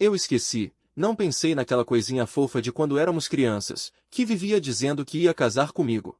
Eu esqueci, não pensei naquela coisinha fofa de quando éramos crianças, que vivia dizendo que ia casar comigo.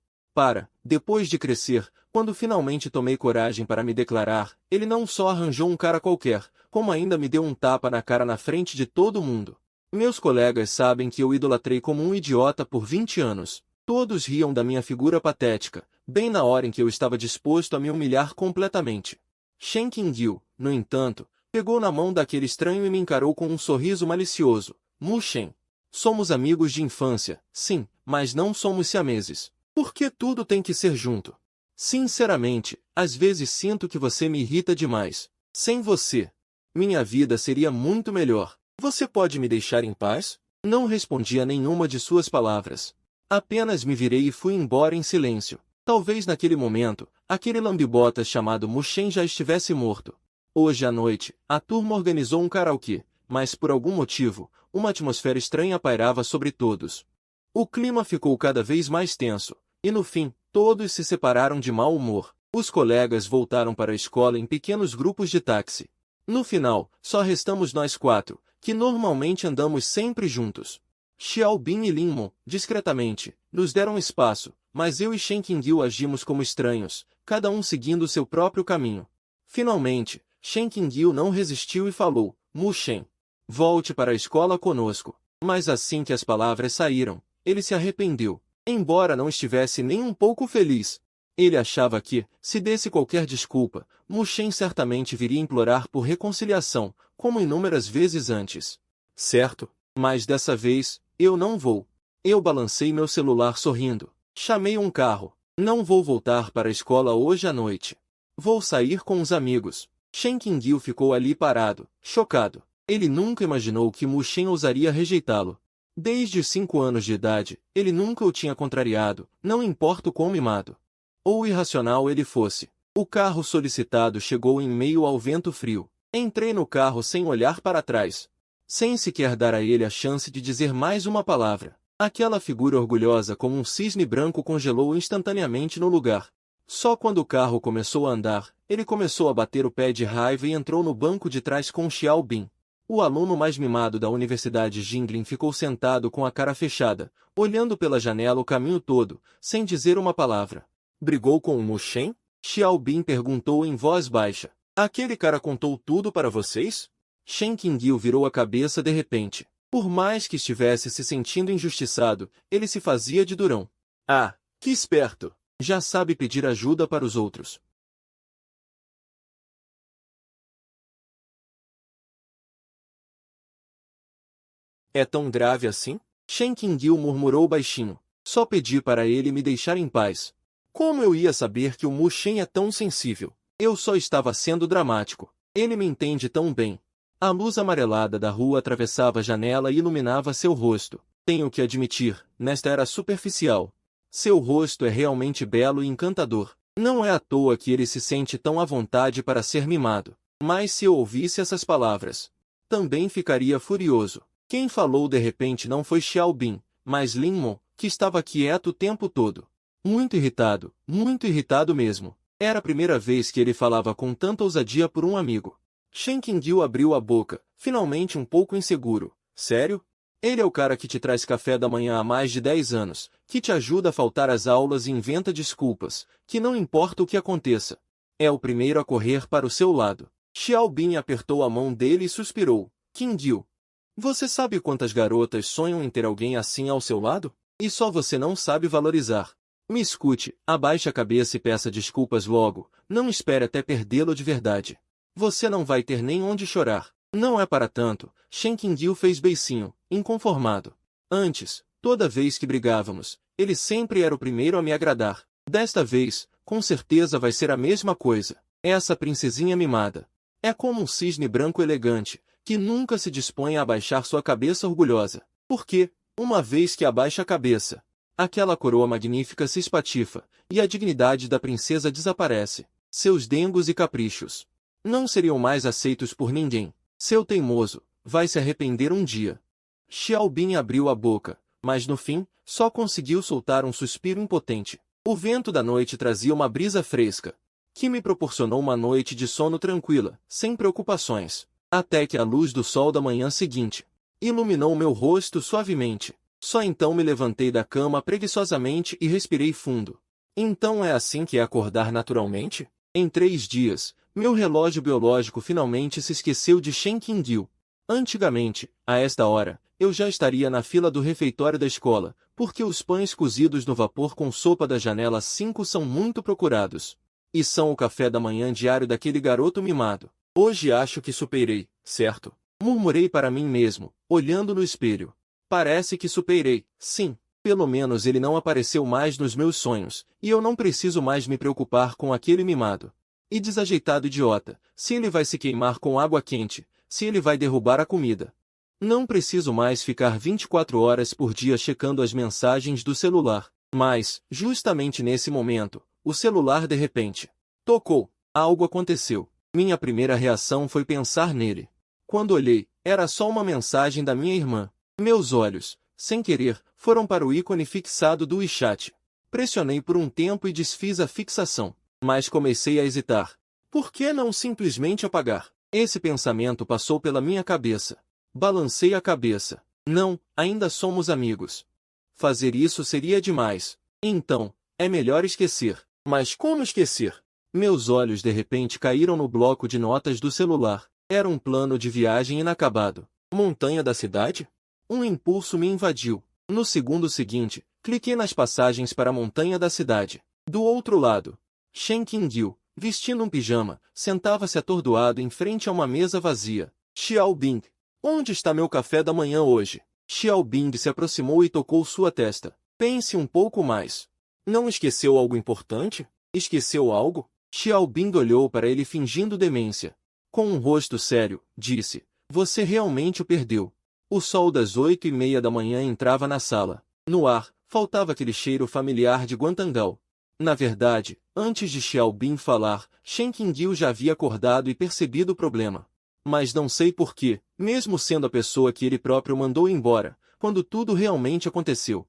Depois de crescer, quando finalmente tomei coragem para me declarar, ele não só arranjou um cara qualquer, como ainda me deu um tapa na cara na frente de todo mundo. Meus colegas sabem que eu idolatrei como um idiota por 20 anos. Todos riam da minha figura patética, bem na hora em que eu estava disposto a me humilhar completamente. Shen Qingyue, no entanto, pegou na mão daquele estranho e me encarou com um sorriso malicioso. Mu Shen. Somos amigos de infância, sim, mas não somos siameses. Por que tudo tem que ser junto? Sinceramente, às vezes sinto que você me irrita demais. Sem você, minha vida seria muito melhor. Você pode me deixar em paz? Não respondi a nenhuma de suas palavras. Apenas me virei e fui embora em silêncio. Talvez naquele momento, aquele lambibotas chamado Mu Shen já estivesse morto. Hoje à noite, a turma organizou um karaokê, mas por algum motivo, uma atmosfera estranha pairava sobre todos. O clima ficou cada vez mais tenso, e no fim, todos se separaram de mau humor. Os colegas voltaram para a escola em pequenos grupos de táxi. No final, só restamos nós quatro, que normalmente andamos sempre juntos. Xiaobin e Lin Mo, discretamente, nos deram espaço, mas eu e Shen Qingyue agimos como estranhos, cada um seguindo seu próprio caminho. Finalmente, Shen Qingyue não resistiu e falou, Mu Shen, volte para a escola conosco. Mas assim que as palavras saíram, ele se arrependeu, embora não estivesse nem um pouco feliz. Ele achava que, se desse qualquer desculpa, Mu Shen certamente viria implorar por reconciliação, como inúmeras vezes antes. Certo, mas dessa vez, eu não vou. Eu balancei meu celular sorrindo. Chamei um carro. Não vou voltar para a escola hoje à noite. Vou sair com os amigos. Shen Qingyue ficou ali parado, chocado. Ele nunca imaginou que Mu Shen ousaria rejeitá-lo. Desde os 5 anos de idade, ele nunca o tinha contrariado, não importa o quão mimado ou irracional ele fosse. O carro solicitado chegou em meio ao vento frio. Entrei no carro sem olhar para trás, sem sequer dar a ele a chance de dizer mais uma palavra. Aquela figura orgulhosa como um cisne branco congelou instantaneamente no lugar. Só quando o carro começou a andar, ele começou a bater o pé de raiva e entrou no banco de trás com Xiaobin. O aluno mais mimado da Universidade Jinglin ficou sentado com a cara fechada, olhando pela janela o caminho todo, sem dizer uma palavra. Brigou com o Mu Shen? Xiaobin perguntou em voz baixa. Aquele cara contou tudo para vocês? Shen Qingyue virou a cabeça de repente. Por mais que estivesse se sentindo injustiçado, ele se fazia de durão. Ah, que esperto! Já sabe pedir ajuda para os outros. É tão grave assim? Shen Qingyue murmurou baixinho. Só pedi para ele me deixar em paz. Como eu ia saber que o Mu Shen é tão sensível? Eu só estava sendo dramático. Ele me entende tão bem. A luz amarelada da rua atravessava a janela e iluminava seu rosto. Tenho que admitir, nesta era superficial. Seu rosto é realmente belo e encantador. Não é à toa que ele se sente tão à vontade para ser mimado. Mas se eu ouvisse essas palavras, também ficaria furioso. Quem falou de repente não foi Xiaobin, mas Lin Mo, que estava quieto o tempo todo. Muito irritado mesmo. Era a primeira vez que ele falava com tanta ousadia por um amigo. Shen Qingyue abriu a boca, finalmente um pouco inseguro. Sério? Ele é o cara que te traz café da manhã há mais de 10 anos, que te ajuda a faltar às aulas e inventa desculpas, que não importa o que aconteça. É o primeiro a correr para o seu lado. Xiaobin apertou a mão dele e suspirou. Qingyue, você sabe quantas garotas sonham em ter alguém assim ao seu lado? E só você não sabe valorizar. Me escute, abaixe a cabeça e peça desculpas logo, não espere até perdê-lo de verdade. Você não vai ter nem onde chorar. Não é para tanto, Shen Qingyue fez beicinho, inconformado. Antes, toda vez que brigávamos, ele sempre era o primeiro a me agradar. Desta vez, com certeza vai ser a mesma coisa. Essa princesinha mimada. É como um cisne branco elegante, que nunca se dispõe a abaixar sua cabeça orgulhosa. Porque, uma vez que abaixa a cabeça, aquela coroa magnífica se espatifa, e a dignidade da princesa desaparece. Seus dengos e caprichos não seriam mais aceitos por ninguém. Seu teimoso vai se arrepender um dia. Xiaobin abriu a boca, mas no fim, só conseguiu soltar um suspiro impotente. O vento da noite trazia uma brisa fresca, que me proporcionou uma noite de sono tranquila, sem preocupações. até que a luz do sol da manhã seguinte iluminou meu rosto suavemente. Só então me levantei da cama preguiçosamente e respirei fundo. Então é assim que é acordar naturalmente? Em 3 dias, meu relógio biológico finalmente se esqueceu de Shen Qingyu. Antigamente, a esta hora, eu já estaria na fila do refeitório da escola, porque os pães cozidos no vapor com sopa da janela 5 são muito procurados. E são o café da manhã diário daquele garoto mimado. Hoje acho que superei, certo? Murmurei para mim mesmo, olhando no espelho. Parece que superei, sim. Pelo menos ele não apareceu mais nos meus sonhos, e eu não preciso mais me preocupar com aquele mimado e desajeitado idiota, se ele vai se queimar com água quente, se ele vai derrubar a comida. Não preciso mais ficar 24 horas por dia checando as mensagens do celular. Mas, justamente nesse momento, o celular de repente tocou. Algo aconteceu. Minha primeira reação foi pensar nele. Quando olhei, era só uma mensagem da minha irmã. Meus olhos, sem querer, foram para o ícone fixado do WeChat. Pressionei por um tempo e desfiz a fixação. Mas comecei a hesitar. Por que não simplesmente apagar? Esse pensamento passou pela minha cabeça. Balancei a cabeça. Não, ainda somos amigos. Fazer isso seria demais. Então, é melhor esquecer. Mas como esquecer? Meus olhos de repente caíram no bloco de notas do celular. Era um plano de viagem inacabado. Montanha da cidade? Um impulso me invadiu. No segundo seguinte, cliquei nas passagens para a montanha da cidade. Do outro lado, Shen Qingyu, vestindo um pijama, sentava-se atordoado em frente a uma mesa vazia. Xiaobing, onde está meu café da manhã hoje? Xiaobing se aproximou e tocou sua testa. Pense um pouco mais. Não esqueceu algo importante? Esqueceu algo? Xiaobing olhou para ele fingindo demência. Com um rosto sério, disse, você realmente o perdeu. O sol das 8:30 da manhã entrava na sala. No ar, faltava aquele cheiro familiar de Guantangal. Na verdade, antes de Xiaobing falar, Shen Qingyu já havia acordado e percebido o problema. Mas não sei por que, mesmo sendo a pessoa que ele próprio mandou embora, quando tudo realmente aconteceu.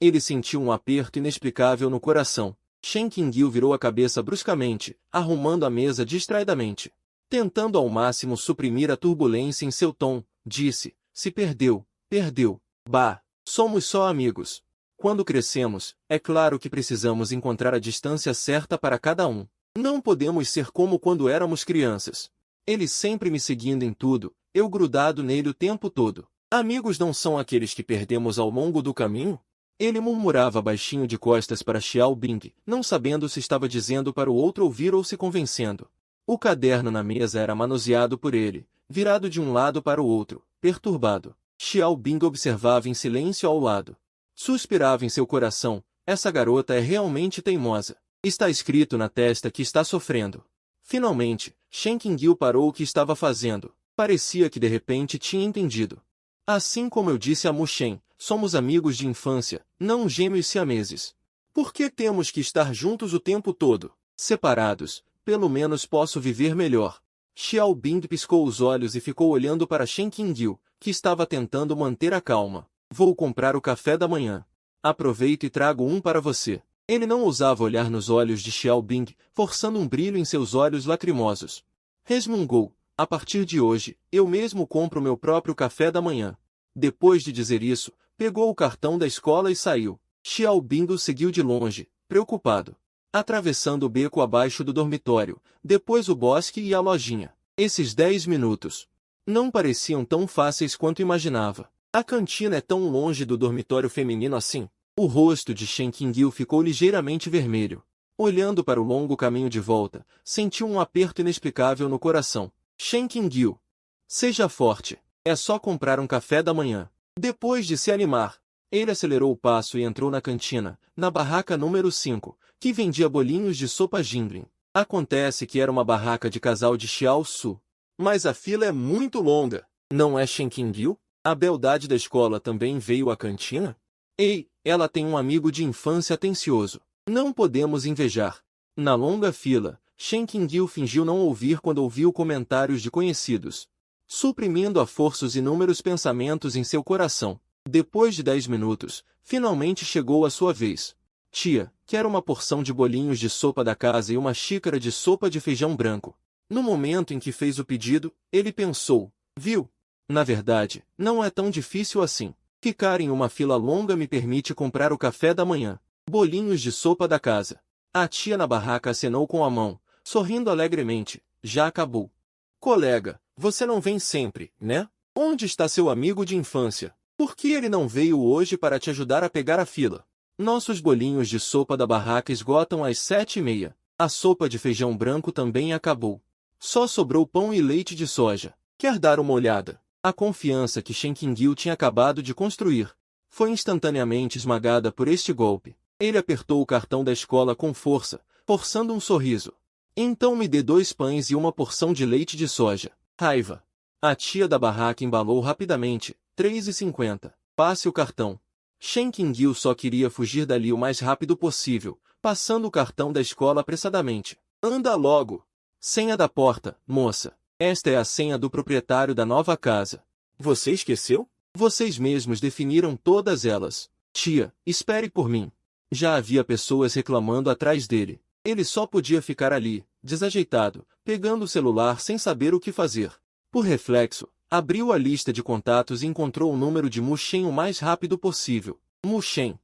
Ele sentiu um aperto inexplicável no coração. Shen Qingyu virou a cabeça bruscamente, arrumando a mesa distraidamente. Tentando ao máximo suprimir a turbulência em seu tom, disse, se perdeu, perdeu. Bah, somos só amigos. Quando crescemos, é claro que precisamos encontrar a distância certa para cada um. Não podemos ser como quando éramos crianças. Ele sempre me seguindo em tudo, eu grudado nele o tempo todo. Amigos não são aqueles que perdemos ao longo do caminho? Ele murmurava baixinho de costas para Xiaobing, não sabendo se estava dizendo para o outro ouvir ou se convencendo. O caderno na mesa era manuseado por ele, virado de um lado para o outro, perturbado. Xiaobing observava em silêncio ao lado. Suspirava em seu coração, essa garota é realmente teimosa. Está escrito na testa que está sofrendo. Finalmente, Shen Qingyu parou o que estava fazendo. Parecia que de repente tinha entendido. Assim como eu disse a Mu Shen, somos amigos de infância, não gêmeos siameses. Por que temos que estar juntos o tempo todo? Separados, pelo menos posso viver melhor. Xiaobing piscou os olhos e ficou olhando para Shen Qingyu, que estava tentando manter a calma. Vou comprar o café da manhã. Aproveito e trago um para você. Ele não ousava olhar nos olhos de Xiaobing, forçando um brilho em seus olhos lacrimosos. Resmungou, a partir de hoje, eu mesmo compro meu próprio café da manhã. Depois de dizer isso, pegou o cartão da escola e saiu. Xiaobing o seguiu de longe, preocupado. Atravessando o beco abaixo do dormitório, depois o bosque e a lojinha. Esses 10 minutos não pareciam tão fáceis quanto imaginava. A cantina é tão longe do dormitório feminino assim. O rosto de Shen Qingyu ficou ligeiramente vermelho. Olhando para o longo caminho de volta, sentiu um aperto inexplicável no coração. Shen Qingyu, seja forte. É só comprar um café da manhã. Depois de se animar, ele acelerou o passo e entrou na cantina, na barraca número 5, que vendia bolinhos de sopa Jinglin. Acontece que era uma barraca de casal de Xiaosu. Mas a fila é muito longa. Não é Shen Qingyu? A beldade da escola também veio à cantina? Ei, ela tem um amigo de infância atencioso. Não podemos invejar. Na longa fila, Shen Qingyu fingiu não ouvir quando ouviu comentários de conhecidos, suprimindo a força os inúmeros pensamentos em seu coração. Depois de 10 minutos, finalmente chegou a sua vez. Tia, quero uma porção de bolinhos de sopa da casa e uma xícara de sopa de feijão branco. No momento em que fez o pedido, ele pensou, viu? Na verdade, não é tão difícil assim. Ficar em uma fila longa me permite comprar o café da manhã. Bolinhos de sopa da casa. A tia na barraca acenou com a mão, sorrindo alegremente. Já acabou. Colega, você não vem sempre, né? Onde está seu amigo de infância? Por que ele não veio hoje para te ajudar a pegar a fila? Nossos bolinhos de sopa da barraca esgotam às 7h30. A sopa de feijão branco também acabou. Só sobrou pão e leite de soja. Quer dar uma olhada? A confiança que Shen Qingyue tinha acabado de construir foi instantaneamente esmagada por este golpe. Ele apertou o cartão da escola com força, forçando um sorriso. Então me dê 2 pães e uma porção de leite de soja. Raiva. A tia da barraca embalou rapidamente. 3,50. Passe o cartão. Shen Qingyue só queria fugir dali o mais rápido possível, passando o cartão da escola apressadamente. Anda logo. Senha da porta, moça. Esta é a senha do proprietário da nova casa. Você esqueceu? Vocês mesmos definiram todas elas. Tia, espere por mim. Já havia pessoas reclamando atrás dele. Ele só podia ficar ali, desajeitado, pegando o celular sem saber o que fazer. Por reflexo, abriu a lista de contatos e encontrou o número de Mu Shen o mais rápido possível. Mu Shen.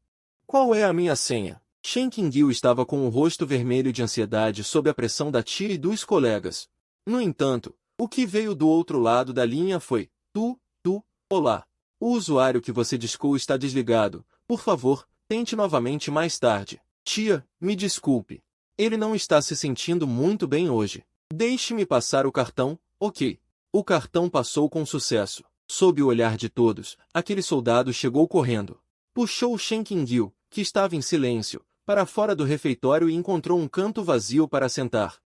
Qual é a minha senha? Shen Qingyue estava com o rosto vermelho de ansiedade sob a pressão da tia e dos colegas. No entanto, o que veio do outro lado da linha foi: olá. O usuário que você discou está desligado. Por favor, tente novamente mais tarde. Tia, me desculpe. Ele não está se sentindo muito bem hoje. Deixe-me passar o cartão, ok. O cartão passou com sucesso. Sob o olhar de todos, aquele soldado chegou correndo. Puxou Shen Qingyue, que estava em silêncio, para fora do refeitório e encontrou um canto vazio para sentar.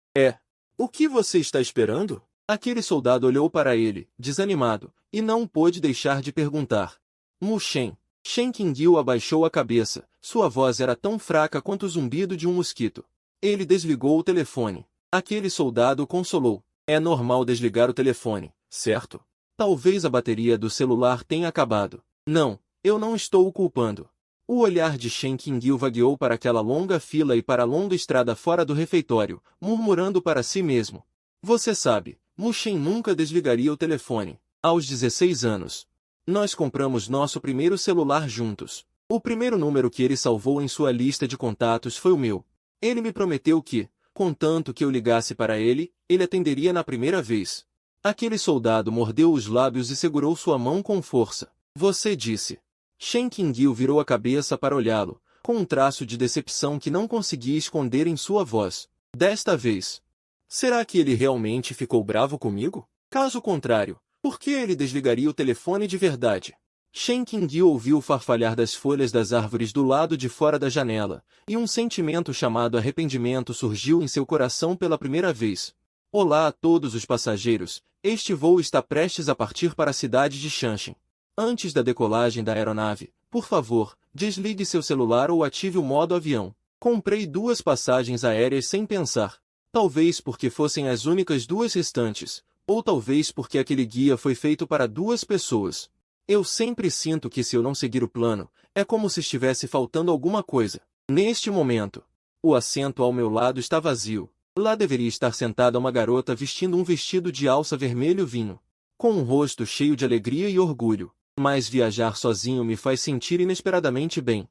O que você está esperando? Aquele soldado olhou para ele, desanimado, e não pôde deixar de perguntar. Mu Shen. Shen Qingyue abaixou a cabeça. Sua voz era tão fraca quanto o zumbido de um mosquito. Ele desligou o telefone. Aquele soldado o consolou. É normal desligar o telefone, certo? Talvez a bateria do celular tenha acabado. Não, eu não estou o culpando. O olhar de Shen Qingyue vagueou para aquela longa fila e para a longa estrada fora do refeitório, murmurando para si mesmo. Você sabe, Mu Shen nunca desligaria o telefone. Aos 16 anos, nós compramos nosso primeiro celular juntos. O primeiro número que ele salvou em sua lista de contatos foi o meu. Ele me prometeu que, contanto que eu ligasse para ele, ele atenderia na primeira vez. Aquele soldado mordeu os lábios e segurou sua mão com força. Você disse. Shen Qingyue virou a cabeça para olhá-lo, com um traço de decepção que não conseguia esconder em sua voz. Desta vez. Será que ele realmente ficou bravo comigo? Caso contrário, por que ele desligaria o telefone de verdade? Shen Qingyue ouviu o farfalhar das folhas das árvores do lado de fora da janela, e um sentimento chamado arrependimento surgiu em seu coração pela primeira vez. Olá a todos os passageiros, este voo está prestes a partir para a cidade de Shanshan. Antes da decolagem da aeronave, por favor, desligue seu celular ou ative o modo avião. Comprei 2 passagens aéreas sem pensar. Talvez porque fossem as únicas 2 restantes, ou talvez porque aquele guia foi feito para 2 pessoas. Eu sempre sinto que se eu não seguir o plano, é como se estivesse faltando alguma coisa. Neste momento, o assento ao meu lado está vazio. Lá deveria estar sentada uma garota vestindo um vestido de alça vermelho vinho, com um rosto cheio de alegria e orgulho. Mas viajar sozinho me faz sentir inesperadamente bem.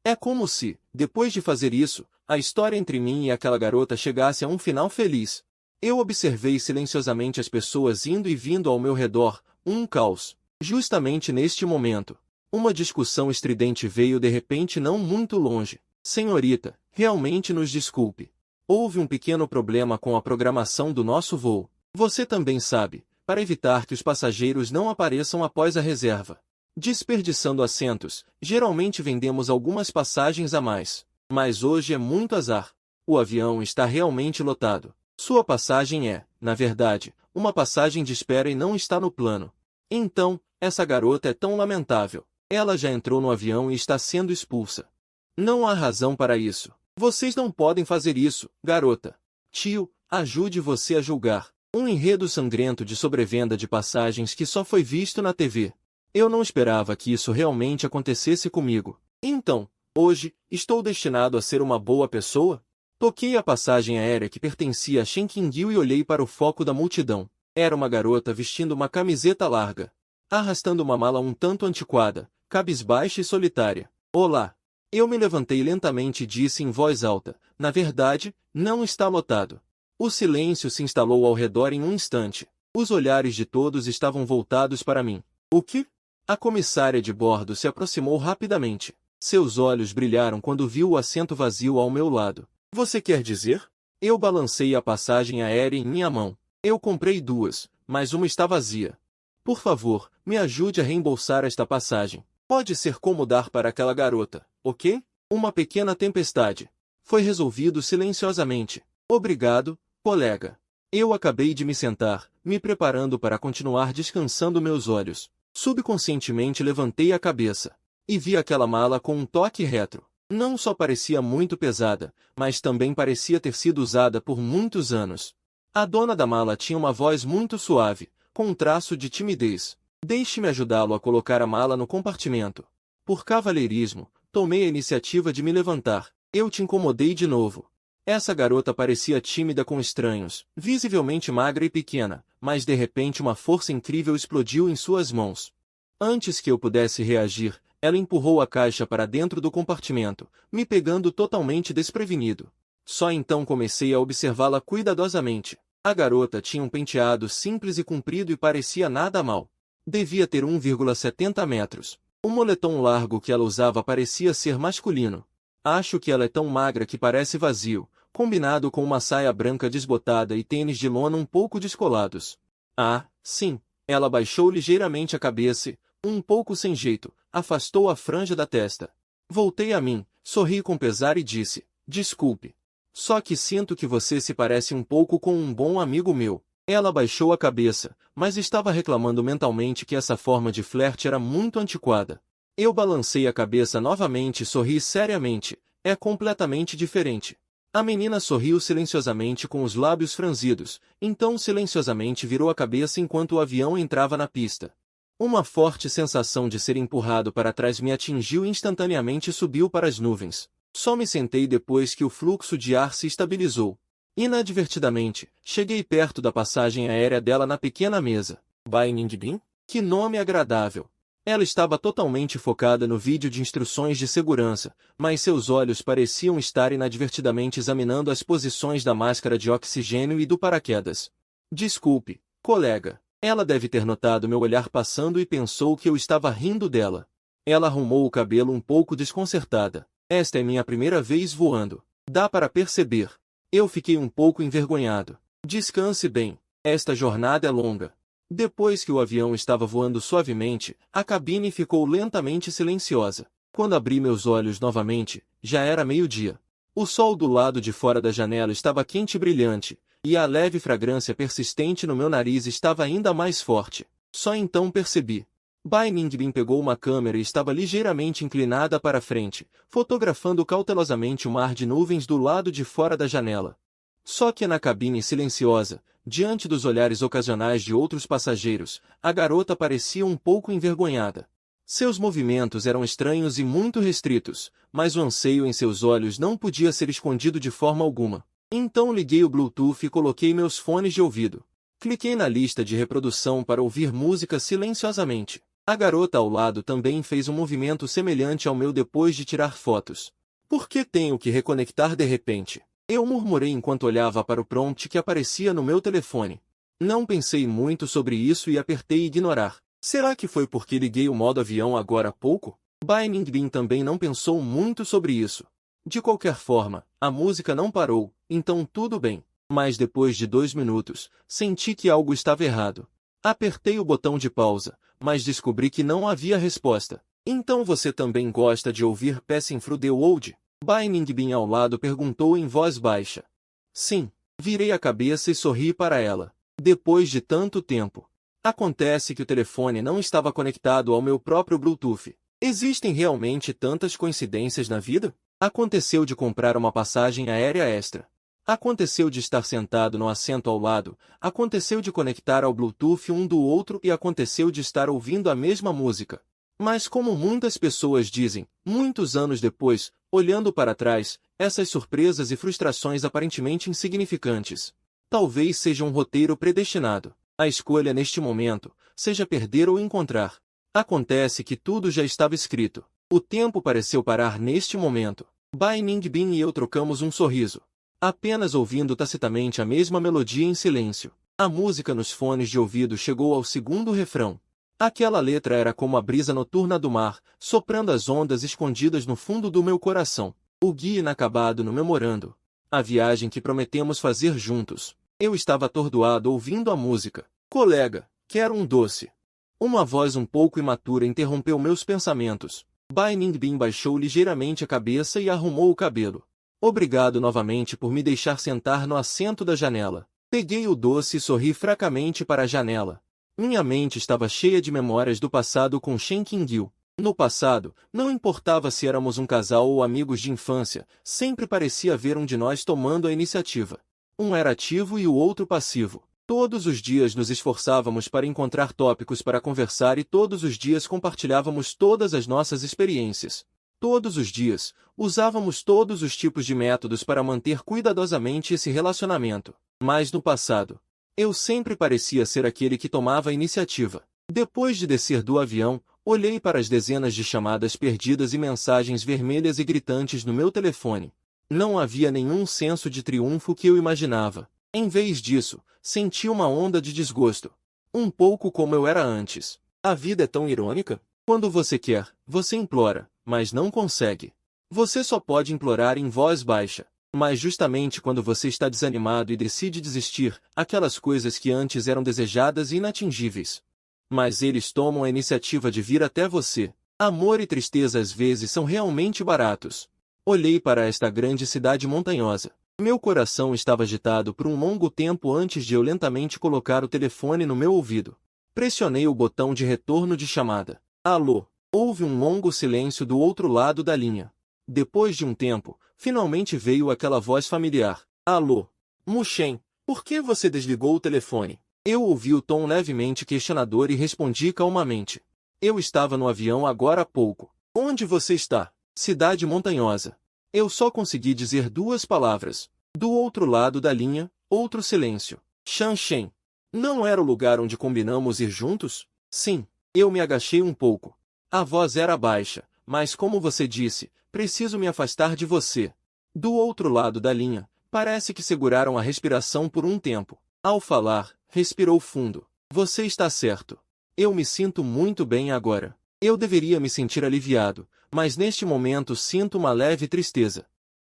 É como se, depois de fazer isso, a história entre mim e aquela garota chegasse a um final feliz. Eu observei silenciosamente as pessoas indo e vindo ao meu redor, um caos. Justamente neste momento, uma discussão estridente veio de repente não muito longe. Senhorita, realmente nos desculpe. Houve um pequeno problema com a programação do nosso voo. Você também sabe, para evitar que os passageiros não apareçam após a reserva. Desperdiçando assentos, geralmente vendemos algumas passagens a mais. Mas hoje é muito azar. O avião está realmente lotado. Sua passagem é, na verdade, uma passagem de espera e não está no plano. Então, essa garota é tão lamentável. Ela já entrou no avião e está sendo expulsa. Não há razão para isso. Vocês não podem fazer isso, garota. Tio, ajude você a julgar. Um enredo sangrento de sobrevenda de passagens que só foi visto na TV. Eu não esperava que isso realmente acontecesse comigo. Então, hoje, estou destinado a ser uma boa pessoa? Toquei a passagem aérea que pertencia a Shen Qingyu e olhei para o foco da multidão. Era uma garota vestindo uma camiseta larga, arrastando uma mala um tanto antiquada, cabisbaixa e solitária. Olá! Eu me levantei lentamente e disse em voz alta, na verdade, não está lotado. O silêncio se instalou ao redor em um instante. Os olhares de todos estavam voltados para mim. O que? A comissária de bordo se aproximou rapidamente. Seus olhos brilharam quando viu o assento vazio ao meu lado. Você quer dizer? Eu balancei a passagem aérea em minha mão. Eu comprei duas, mas uma está vazia. Por favor, me ajude a reembolsar esta passagem. Pode ser como dar para aquela garota, ok? Uma pequena tempestade. Foi resolvido silenciosamente. Obrigado, colega. Eu acabei de me sentar, me preparando para continuar descansando meus olhos. Subconscientemente levantei a cabeça e vi aquela mala com um toque retro. Não só parecia muito pesada, mas também parecia ter sido usada por muitos anos. A dona da mala tinha uma voz muito suave, com um traço de timidez. Deixe-me ajudá-lo a colocar a mala no compartimento. Por cavalheirismo, tomei a iniciativa de me levantar. Eu te incomodei de novo. Essa garota parecia tímida com estranhos, visivelmente magra e pequena, mas de repente uma força incrível explodiu em suas mãos. Antes que eu pudesse reagir, ela empurrou a caixa para dentro do compartimento, me pegando totalmente desprevenido. Só então comecei a observá-la cuidadosamente. A garota tinha um penteado simples e comprido e parecia nada mal. Devia ter 1,70 metros. O moletom largo que ela usava parecia ser masculino. Acho que ela é tão magra que parece vazio, combinado com uma saia branca desbotada e tênis de lona um pouco descolados. Ah, sim. Ela baixou ligeiramente a cabeça e, um pouco sem jeito, afastou a franja da testa. Voltei a mim, sorri com pesar e disse, desculpe. Só que sinto que você se parece um pouco com um bom amigo meu. Ela baixou a cabeça, mas estava reclamando mentalmente que essa forma de flerte era muito antiquada. Eu balancei a cabeça novamente e sorri seriamente. É completamente diferente. A menina sorriu silenciosamente com os lábios franzidos, então silenciosamente virou a cabeça enquanto o avião entrava na pista. Uma forte sensação de ser empurrado para trás me atingiu instantaneamente e subiu para as nuvens. Só me sentei depois que o fluxo de ar se estabilizou. Inadvertidamente, cheguei perto da passagem aérea dela na pequena mesa. Bai Ningbin? Que nome agradável! Ela estava totalmente focada no vídeo de instruções de segurança, mas seus olhos pareciam estar inadvertidamente examinando as posições da máscara de oxigênio e do paraquedas. Desculpe, colega. Ela deve ter notado meu olhar passando e pensou que eu estava rindo dela. Ela arrumou o cabelo um pouco desconcertada. Esta é minha primeira vez voando. Dá para perceber. Eu fiquei um pouco envergonhado. Descanse bem. Esta jornada é longa. Depois que o avião estava voando suavemente, a cabine ficou lentamente silenciosa. Quando abri meus olhos novamente, já era meio-dia. O sol do lado de fora da janela estava quente e brilhante, e a leve fragrância persistente no meu nariz estava ainda mais forte. Só então percebi. Bai Ningbin pegou uma câmera e estava ligeiramente inclinada para frente, fotografando cautelosamente o mar de nuvens do lado de fora da janela. Só que na cabine silenciosa, diante dos olhares ocasionais de outros passageiros, a garota parecia um pouco envergonhada. Seus movimentos eram estranhos e muito restritos, mas o anseio em seus olhos não podia ser escondido de forma alguma. Então liguei o Bluetooth e coloquei meus fones de ouvido. Cliquei na lista de reprodução para ouvir música silenciosamente. A garota ao lado também fez um movimento semelhante ao meu depois de tirar fotos. Por que tenho que reconectar de repente? Eu murmurei enquanto olhava para o prompt que aparecia no meu telefone. Não pensei muito sobre isso e apertei ignorar. Será que foi porque liguei o modo avião agora há pouco? Bai Ningbin também não pensou muito sobre isso. De qualquer forma, a música não parou, então tudo bem. Mas depois de 2 minutos, senti que algo estava errado. Apertei o botão de pausa, mas descobri que não havia resposta. Então você também gosta de ouvir Passing Through the World? Bai Ningbin ao lado perguntou em voz baixa. Sim. Virei a cabeça e sorri para ela. Depois de tanto tempo. Acontece que o telefone não estava conectado ao meu próprio Bluetooth. Existem realmente tantas coincidências na vida? Aconteceu de comprar uma passagem aérea extra. Aconteceu de estar sentado no assento ao lado, aconteceu de conectar ao Bluetooth um do outro e aconteceu de estar ouvindo a mesma música. Mas como muitas pessoas dizem, muitos anos depois, olhando para trás, Essas surpresas e frustrações aparentemente insignificantes. Talvez seja um roteiro predestinado. A escolha neste momento, seja perder ou encontrar. Acontece que tudo já estava escrito. O tempo pareceu parar neste momento. Bai Ningbin e eu trocamos um sorriso. Apenas ouvindo tacitamente a mesma melodia em silêncio. A música nos fones de ouvido chegou ao segundo refrão. Aquela letra era como a brisa noturna do mar, soprando as ondas escondidas no fundo do meu coração. O guia inacabado no memorando. A viagem que prometemos fazer juntos. Eu estava atordoado ouvindo a música. Colega, quero um doce. Uma voz um pouco imatura interrompeu meus pensamentos. Bai Ningbin baixou ligeiramente a cabeça e arrumou o cabelo. Obrigado novamente por me deixar sentar no assento da janela. Peguei o doce e sorri fracamente para a janela. Minha mente estava cheia de memórias do passado com Shen Qingyou. No passado, não importava se éramos um casal ou amigos de infância, sempre parecia haver um de nós tomando a iniciativa. Um era ativo e o outro passivo. Todos os dias nos esforçávamos para encontrar tópicos para conversar e todos os dias compartilhávamos todas as nossas experiências. Todos os dias, usávamos todos os tipos de métodos para manter cuidadosamente esse relacionamento. Mas no passado, eu sempre parecia ser aquele que tomava a iniciativa. Depois de descer do avião, olhei para as dezenas de chamadas perdidas e mensagens vermelhas e gritantes no meu telefone. Não havia nenhum senso de triunfo que eu imaginava. Em vez disso, senti uma onda de desgosto. Um pouco como eu era antes. A vida é tão irônica. Quando você quer, você implora, mas não consegue. Você só pode implorar em voz baixa. Mas justamente quando você está desanimado e decide desistir, aquelas coisas que antes eram desejadas e inatingíveis. Mas eles tomam a iniciativa de vir até você. Amor e tristeza às vezes são realmente baratos. Olhei para esta grande cidade montanhosa. Meu coração estava agitado por um longo tempo antes de eu lentamente colocar o telefone no meu ouvido. Pressionei o botão de retorno de chamada. Alô? Houve um longo silêncio do outro lado da linha. Depois de um tempo, finalmente veio aquela voz familiar. Alô? Mu Shen, por que você desligou o telefone? Eu ouvi o tom levemente questionador e respondi calmamente. Eu estava no avião agora há pouco. Onde você está? Cidade montanhosa. Eu só consegui dizer duas palavras. Do outro lado da linha, outro silêncio. Shanshen. Não era o lugar onde combinamos ir juntos? Sim. Eu me agachei um pouco. A voz era baixa, mas como você disse, preciso me afastar de você. Do outro lado da linha, parece que seguraram a respiração por um tempo. Ao falar, respirou fundo. Você está certo. Eu me sinto muito bem agora. Eu deveria me sentir aliviado, mas neste momento sinto uma leve tristeza.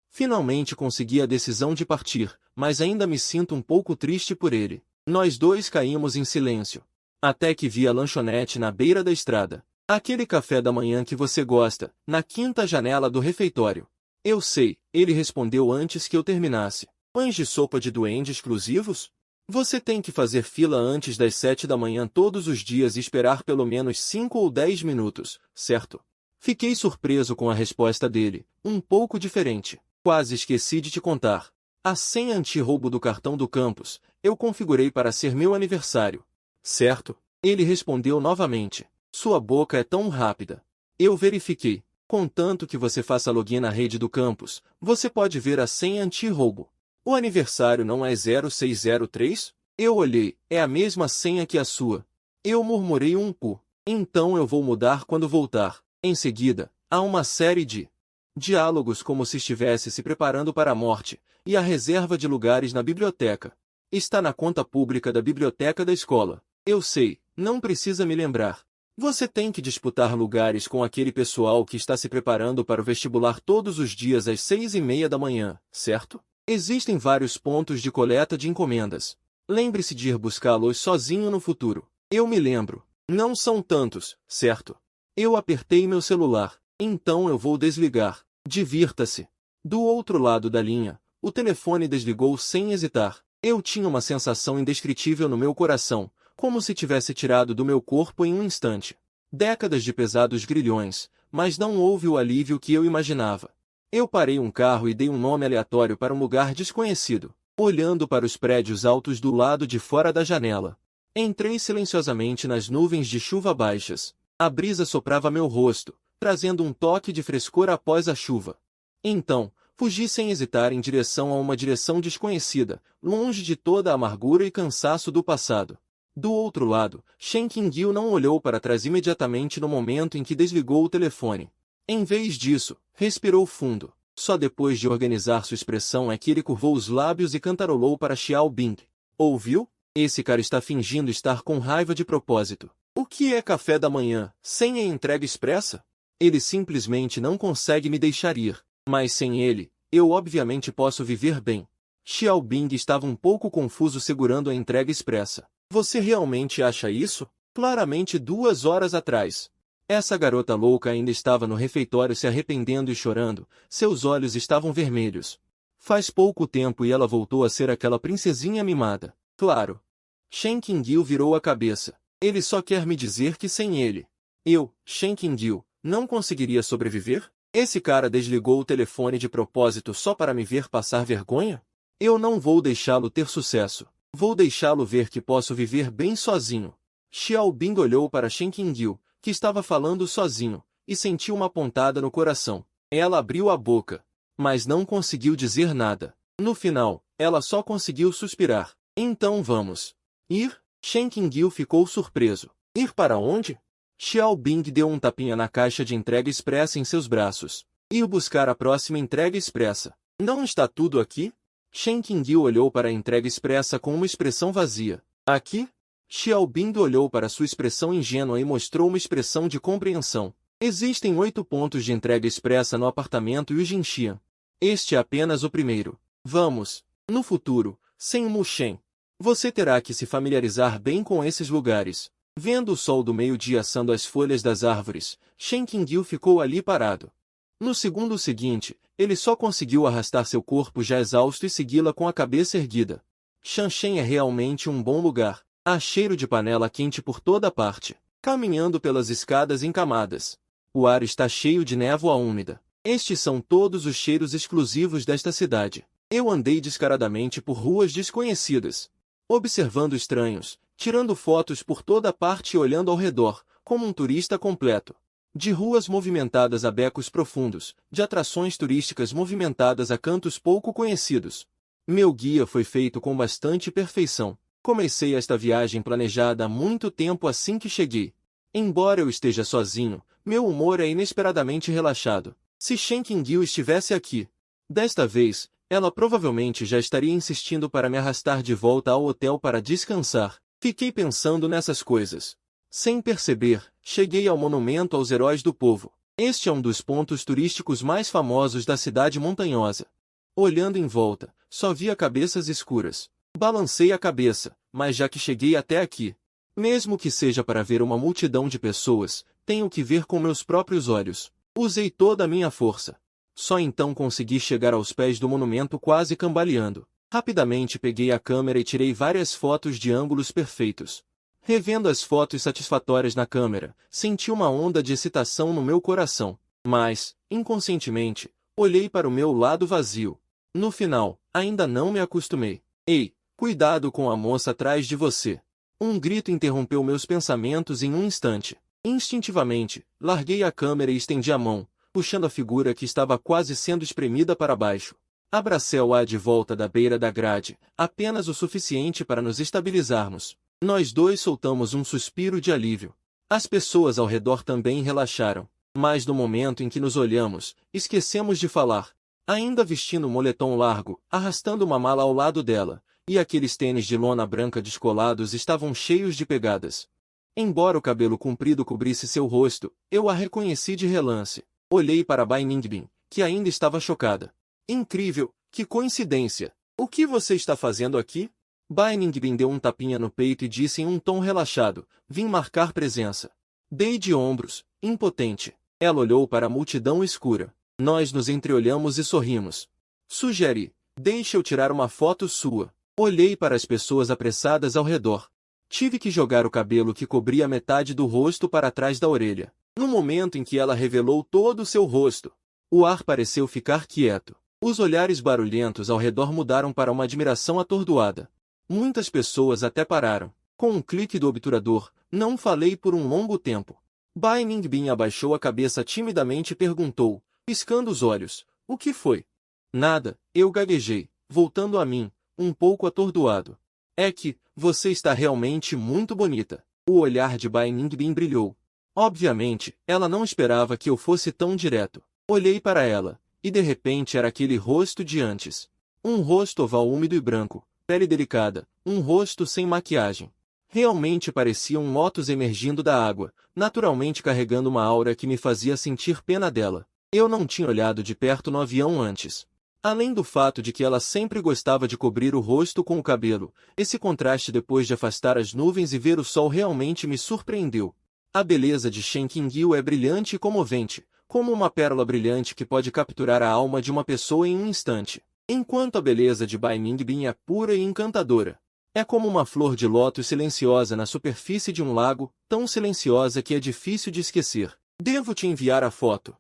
Finalmente consegui a decisão de partir, mas ainda me sinto um pouco triste por ele. Nós dois caímos em silêncio. Até que vi a lanchonete na beira da estrada. Aquele café da manhã que você gosta, na quinta janela do refeitório. Eu sei, ele respondeu antes que eu terminasse. Pães de sopa de duende exclusivos? Você tem que fazer fila antes das 7 da manhã todos os dias e esperar pelo menos 5 ou 10 minutos, certo? Fiquei surpreso com a resposta dele, um pouco diferente. Quase esqueci de te contar. A senha anti-roubo do cartão do campus, eu configurei para ser meu aniversário. Certo? Ele respondeu novamente. Sua boca é tão rápida. Eu verifiquei. Contanto que você faça login na rede do campus, você pode ver a senha anti-roubo. O aniversário não é 0603? Eu olhei, é a mesma senha que a sua. Eu murmurei um pu. Então eu vou mudar quando voltar. Em seguida, há uma série de diálogos como se estivesse se preparando para a morte, e a reserva de lugares na biblioteca. Está na conta pública da biblioteca da escola. Eu sei, não precisa me lembrar. Você tem que disputar lugares com aquele pessoal que está se preparando para o vestibular todos os dias às 6:30 da manhã, certo? Existem vários pontos de coleta de encomendas. Lembre-se de ir buscá-los sozinho no futuro. Eu me lembro. Não são tantos, certo? Eu apertei meu celular. Então eu vou desligar. Divirta-se. Do outro lado da linha, o telefone desligou sem hesitar. Eu tinha uma sensação indescritível no meu coração, como se tivesse tirado do meu corpo em um instante. Décadas de pesados grilhões, mas não houve o alívio que eu imaginava. Eu parei um carro e dei um nome aleatório para um lugar desconhecido, olhando para os prédios altos do lado de fora da janela. Entrei silenciosamente nas nuvens de chuva baixas. A brisa soprava meu rosto, trazendo um toque de frescor após a chuva. Então, Fugi sem hesitar em direção a uma direção desconhecida, longe de toda a amargura e cansaço do passado. Do outro lado, Shen Qingyu não olhou para trás imediatamente no momento em que desligou o telefone. Em vez disso, respirou fundo. Só depois de organizar sua expressão é que ele curvou os lábios e cantarolou para Xiao Bing. Ouviu? Esse cara está fingindo estar com raiva de propósito. O que é café da manhã, sem a entrega expressa? Ele simplesmente não consegue me deixar ir. Mas sem ele, eu obviamente posso viver bem. Xiao Bing estava um pouco confuso segurando a entrega expressa. Você realmente acha isso? Claramente 2 horas atrás. Essa garota louca ainda estava no refeitório se arrependendo e chorando, seus olhos estavam vermelhos. Faz pouco tempo e ela voltou a ser aquela princesinha mimada. Claro. Shen Qingyu virou a cabeça. Ele só quer me dizer que sem ele, eu, Shen Qingyu, não conseguiria sobreviver? Esse cara desligou o telefone de propósito só para me ver passar vergonha? Eu não vou deixá-lo ter sucesso. Vou deixá-lo ver que posso viver bem sozinho. Xiao Bing olhou para Shen Qingyu, que estava falando sozinho, e sentiu uma pontada no coração. Ela abriu a boca, mas não conseguiu dizer nada. No final, ela só conseguiu suspirar. Então vamos. Ir? Shen Qingyu ficou surpreso. Ir para onde? Xiao Bing deu um tapinha na caixa de entrega expressa em seus braços. Ir buscar a próxima entrega expressa. Não está tudo aqui? Shen Qingyu olhou para a entrega expressa com uma expressão vazia. Aqui? Xiao Bing olhou para sua expressão ingênua e mostrou uma expressão de compreensão. Existem 8 pontos de entrega expressa no apartamento e o Jinxian. Este é apenas o primeiro. Vamos. No futuro, sem Mu Shen, você terá que se familiarizar bem com esses lugares. Vendo o sol do meio-dia assando as folhas das árvores, Shen Qingyu ficou ali parado. No segundo seguinte, ele só conseguiu arrastar seu corpo já exausto e segui-la com a cabeça erguida. Shanshen é realmente um bom lugar. Há cheiro de panela quente por toda parte. Caminhando pelas escadas em camadas. O ar está cheio de névoa úmida. Estes são todos os cheiros exclusivos desta cidade. Eu andei descaradamente por ruas desconhecidas, observando estranhos, tirando fotos por toda parte e olhando ao redor, como um turista completo. De ruas movimentadas a becos profundos, de atrações turísticas movimentadas a cantos pouco conhecidos. Meu guia foi feito com bastante perfeição. Comecei esta viagem planejada há muito tempo assim que cheguei. Embora eu esteja sozinho, meu humor é inesperadamente relaxado. Se Shen Qingyu estivesse aqui, desta vez, ela provavelmente já estaria insistindo para me arrastar de volta ao hotel para descansar. Fiquei pensando nessas coisas. Sem perceber, cheguei ao Monumento aos Heróis do Povo. Este é um dos pontos turísticos mais famosos da cidade montanhosa. Olhando em volta, só via cabeças escuras. Balancei a cabeça, mas já que cheguei até aqui, mesmo que seja para ver uma multidão de pessoas, tenho que ver com meus próprios olhos. Usei toda a minha força. Só então consegui chegar aos pés do monumento quase cambaleando. Rapidamente peguei a câmera e tirei várias fotos de ângulos perfeitos. Revendo as fotos satisfatórias na câmera, senti uma onda de excitação no meu coração. Mas, inconscientemente, olhei para o meu lado vazio. No final, ainda não me acostumei. Ei, cuidado com a moça atrás de você. Um grito interrompeu meus pensamentos em um instante. Instintivamente, larguei a câmera e estendi a mão, puxando a figura que estava quase sendo espremida para baixo. Abracei-a de volta da beira da grade, apenas o suficiente para nos estabilizarmos. Nós dois soltamos um suspiro de alívio. As pessoas ao redor também relaxaram. Mas no momento em que nos olhamos, esquecemos de falar. Ainda vestindo um moletom largo, arrastando uma mala ao lado dela, e aqueles tênis de lona branca descolados estavam cheios de pegadas. Embora o cabelo comprido cobrisse seu rosto, eu a reconheci de relance. Olhei para Bai Ningbin, que ainda estava chocada. Incrível, que coincidência! O que você está fazendo aqui? Bai Ningbin deu um tapinha no peito e disse em um tom relaxado, vim marcar presença. Dei de ombros, impotente. Ela olhou para a multidão escura. Nós nos entreolhamos e sorrimos. Sugeri, deixe eu tirar uma foto sua. Olhei para as pessoas apressadas ao redor. Tive que jogar o cabelo que cobria metade do rosto para trás da orelha. No momento em que ela revelou todo o seu rosto, o ar pareceu ficar quieto. Os olhares barulhentos ao redor mudaram para uma admiração atordoada. Muitas pessoas até pararam. Com um clique do obturador, não falei por um longo tempo. Bai Ningbin abaixou a cabeça timidamente e perguntou, piscando os olhos, o que foi? Nada, eu gaguejei, voltando a mim, um pouco atordoado. É que, você está realmente muito bonita. O olhar de Bai Ningbin brilhou. Obviamente, ela não esperava que eu fosse tão direto. Olhei para ela, e de repente era aquele rosto de antes. Um rosto oval úmido e branco, pele delicada, um rosto sem maquiagem. Realmente parecia um Lotus emergindo da água, naturalmente carregando uma aura que me fazia sentir pena dela. Eu não tinha olhado de perto no avião antes. Além do fato de que ela sempre gostava de cobrir o rosto com o cabelo, esse contraste depois de afastar as nuvens e ver o sol realmente me surpreendeu. A beleza de Shen Qingyu é brilhante e comovente, como uma pérola brilhante que pode capturar a alma de uma pessoa em um instante. Enquanto a beleza de Bai Ningbin é pura e encantadora. É como uma flor de lótus silenciosa na superfície de um lago, tão silenciosa que é difícil de esquecer. Devo te enviar a foto.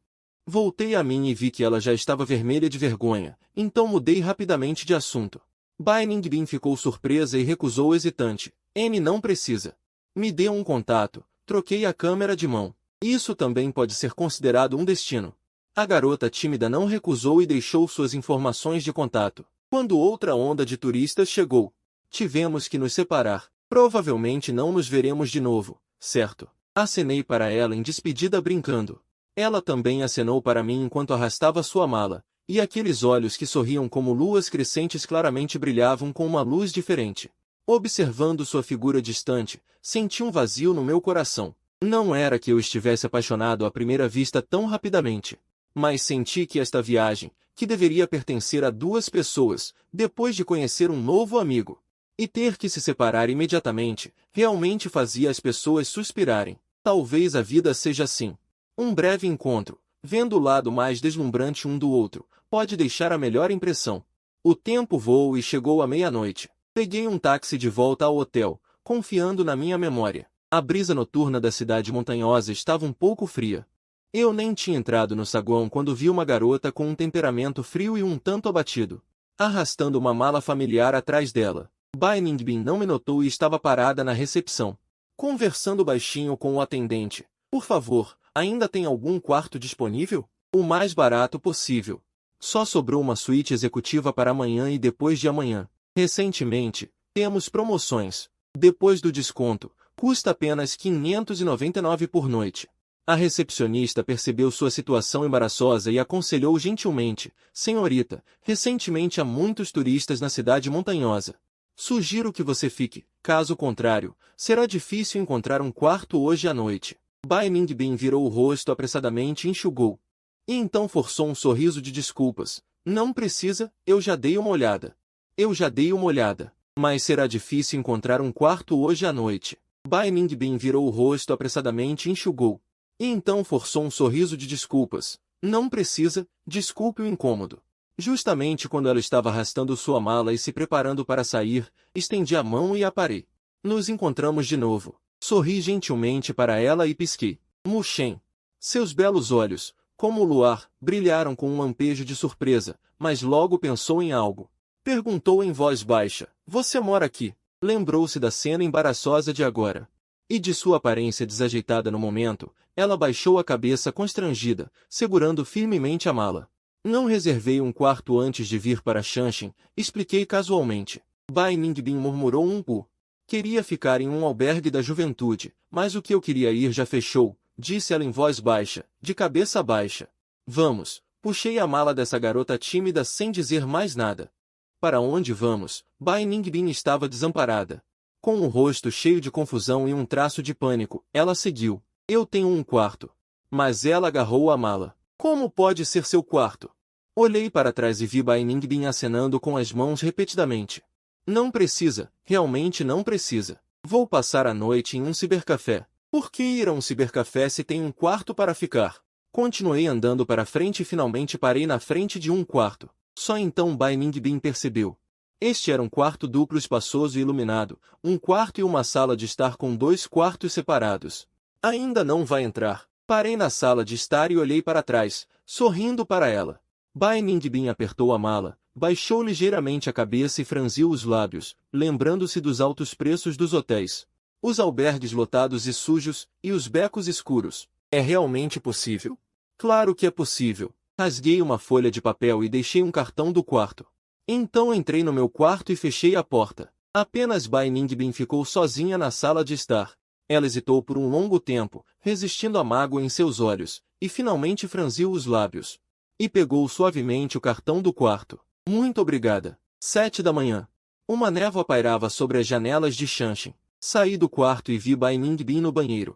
Voltei a mim e vi que ela já estava vermelha de vergonha, então mudei rapidamente de assunto. Bai Ningbin ficou surpresa e recusou hesitante. Não precisa. Me dê um contato. Troquei a câmera de mão. Isso também pode ser considerado um destino. A garota tímida não recusou e deixou suas informações de contato. Quando outra onda de turistas chegou, tivemos que nos separar. Provavelmente não nos veremos de novo, certo? Acenei para ela em despedida brincando. Ela também acenou para mim enquanto arrastava sua mala, e aqueles olhos que sorriam como luas crescentes claramente brilhavam com uma luz diferente. Observando sua figura distante, senti um vazio no meu coração. Não era que eu estivesse apaixonado à primeira vista tão rapidamente, mas senti que esta viagem, que deveria pertencer a duas pessoas, depois de conhecer um novo amigo, e ter que se separar imediatamente, realmente fazia as pessoas suspirarem. Talvez a vida seja assim. Um breve encontro, vendo o lado mais deslumbrante um do outro, pode deixar a melhor impressão. O tempo voou e chegou à meia-noite. Peguei um táxi de volta ao hotel, confiando na minha memória. A brisa noturna da cidade montanhosa estava um pouco fria. Eu nem tinha entrado no saguão quando vi uma garota com um temperamento frio e um tanto abatido, arrastando uma mala familiar atrás dela. Bai Ningbin não me notou e estava parada na recepção, conversando baixinho com o atendente. Por favor, ainda tem algum quarto disponível? O mais barato possível. Só sobrou uma suíte executiva para amanhã e depois de amanhã. Recentemente, temos promoções. Depois do desconto, custa apenas 599 por noite. A recepcionista percebeu sua situação embaraçosa e aconselhou gentilmente: Senhorita, recentemente há muitos turistas na cidade montanhosa. Sugiro que você fique, caso contrário, será difícil encontrar um quarto hoje à noite. Bai Ningbin virou o rosto apressadamente e enxugou. E então forçou um sorriso de desculpas. Não precisa, eu já dei uma olhada. Eu já dei uma olhada. Mas será difícil encontrar um quarto hoje à noite. Bai Ningbin virou o rosto apressadamente e enxugou. E então forçou um sorriso de desculpas. Não precisa, desculpe o incômodo. Justamente quando ela estava arrastando sua mala e se preparando para sair, estendi a mão e a parei. Nos encontramos de novo. Sorri gentilmente para ela e pisquei. Mu Shen. Seus belos olhos, como o luar, brilharam com um lampejo de surpresa, mas logo pensou em algo. Perguntou em voz baixa: Você mora aqui? Lembrou-se da cena embaraçosa de agora. E de sua aparência desajeitada no momento, ela baixou a cabeça constrangida, segurando firmemente a mala. Não reservei um quarto antes de vir para Shanshin, expliquei casualmente. Bai Ningbin murmurou um pu. Queria ficar em um albergue da juventude, mas o que eu queria ir já fechou, disse ela em voz baixa, de cabeça baixa. Vamos. Puxei a mala dessa garota tímida sem dizer mais nada. Para onde vamos? Bai Ningbin estava desamparada. Com o rosto cheio de confusão e um traço de pânico, ela seguiu. Eu tenho um quarto. Mas ela agarrou a mala. Como pode ser seu quarto? Olhei para trás e vi Bai Ningbin acenando com as mãos repetidamente. Não precisa, realmente não precisa. Vou passar a noite em um cibercafé. Por que ir a um cibercafé se tem um quarto para ficar? Continuei andando para frente e finalmente parei na frente de um quarto. Só então Bai Ningbin percebeu. Este era um quarto duplo espaçoso e iluminado, um quarto e uma sala de estar com 2 quartos separados. Ainda não vai entrar. Parei na sala de estar e olhei para trás, sorrindo para ela. Bai Ningbin apertou a mala, baixou ligeiramente a cabeça e franziu os lábios, lembrando-se dos altos preços dos hotéis. Os albergues lotados e sujos, e os becos escuros. É realmente possível? Claro que é possível. Rasguei uma folha de papel e deixei um cartão do quarto. Então entrei no meu quarto e fechei a porta. Apenas Bai Ningbin ficou sozinha na sala de estar. Ela hesitou por um longo tempo, resistindo à mágoa em seus olhos, e finalmente franziu os lábios. E pegou suavemente o cartão do quarto. Muito obrigada. 7 da manhã. Uma névoa pairava sobre as janelas de Shanshin. Saí do quarto e vi Bai Ningbin no banheiro,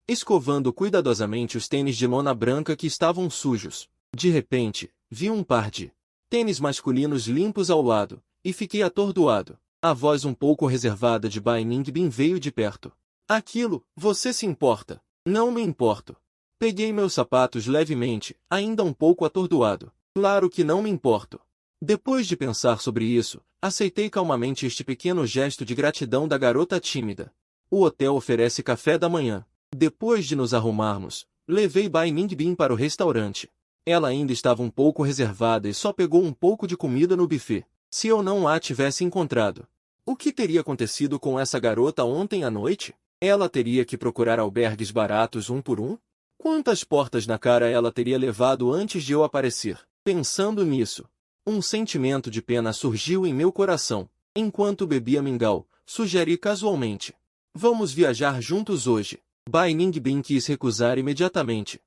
escovando cuidadosamente os tênis de lona branca que estavam sujos. De repente, vi um par de tênis masculinos limpos ao lado, e fiquei atordoado. A voz um pouco reservada de Bai Ningbin veio de perto. Aquilo, você se importa? Não me importo. Peguei meus sapatos levemente, ainda um pouco atordoado. Claro que não me importo. Depois de pensar sobre isso, aceitei calmamente este pequeno gesto de gratidão da garota tímida. O hotel oferece café da manhã. Depois de nos arrumarmos, levei Bai Ningbin para o restaurante. Ela ainda estava um pouco reservada e só pegou um pouco de comida no buffet. Se eu não a tivesse encontrado, o que teria acontecido com essa garota ontem à noite? Ela teria que procurar albergues baratos um por um? Quantas portas na cara ela teria levado antes de eu aparecer? Pensando nisso, um sentimento de pena surgiu em meu coração. Enquanto bebia mingau, sugeri casualmente: vamos viajar juntos hoje. Bai Ningbin quis recusar imediatamente.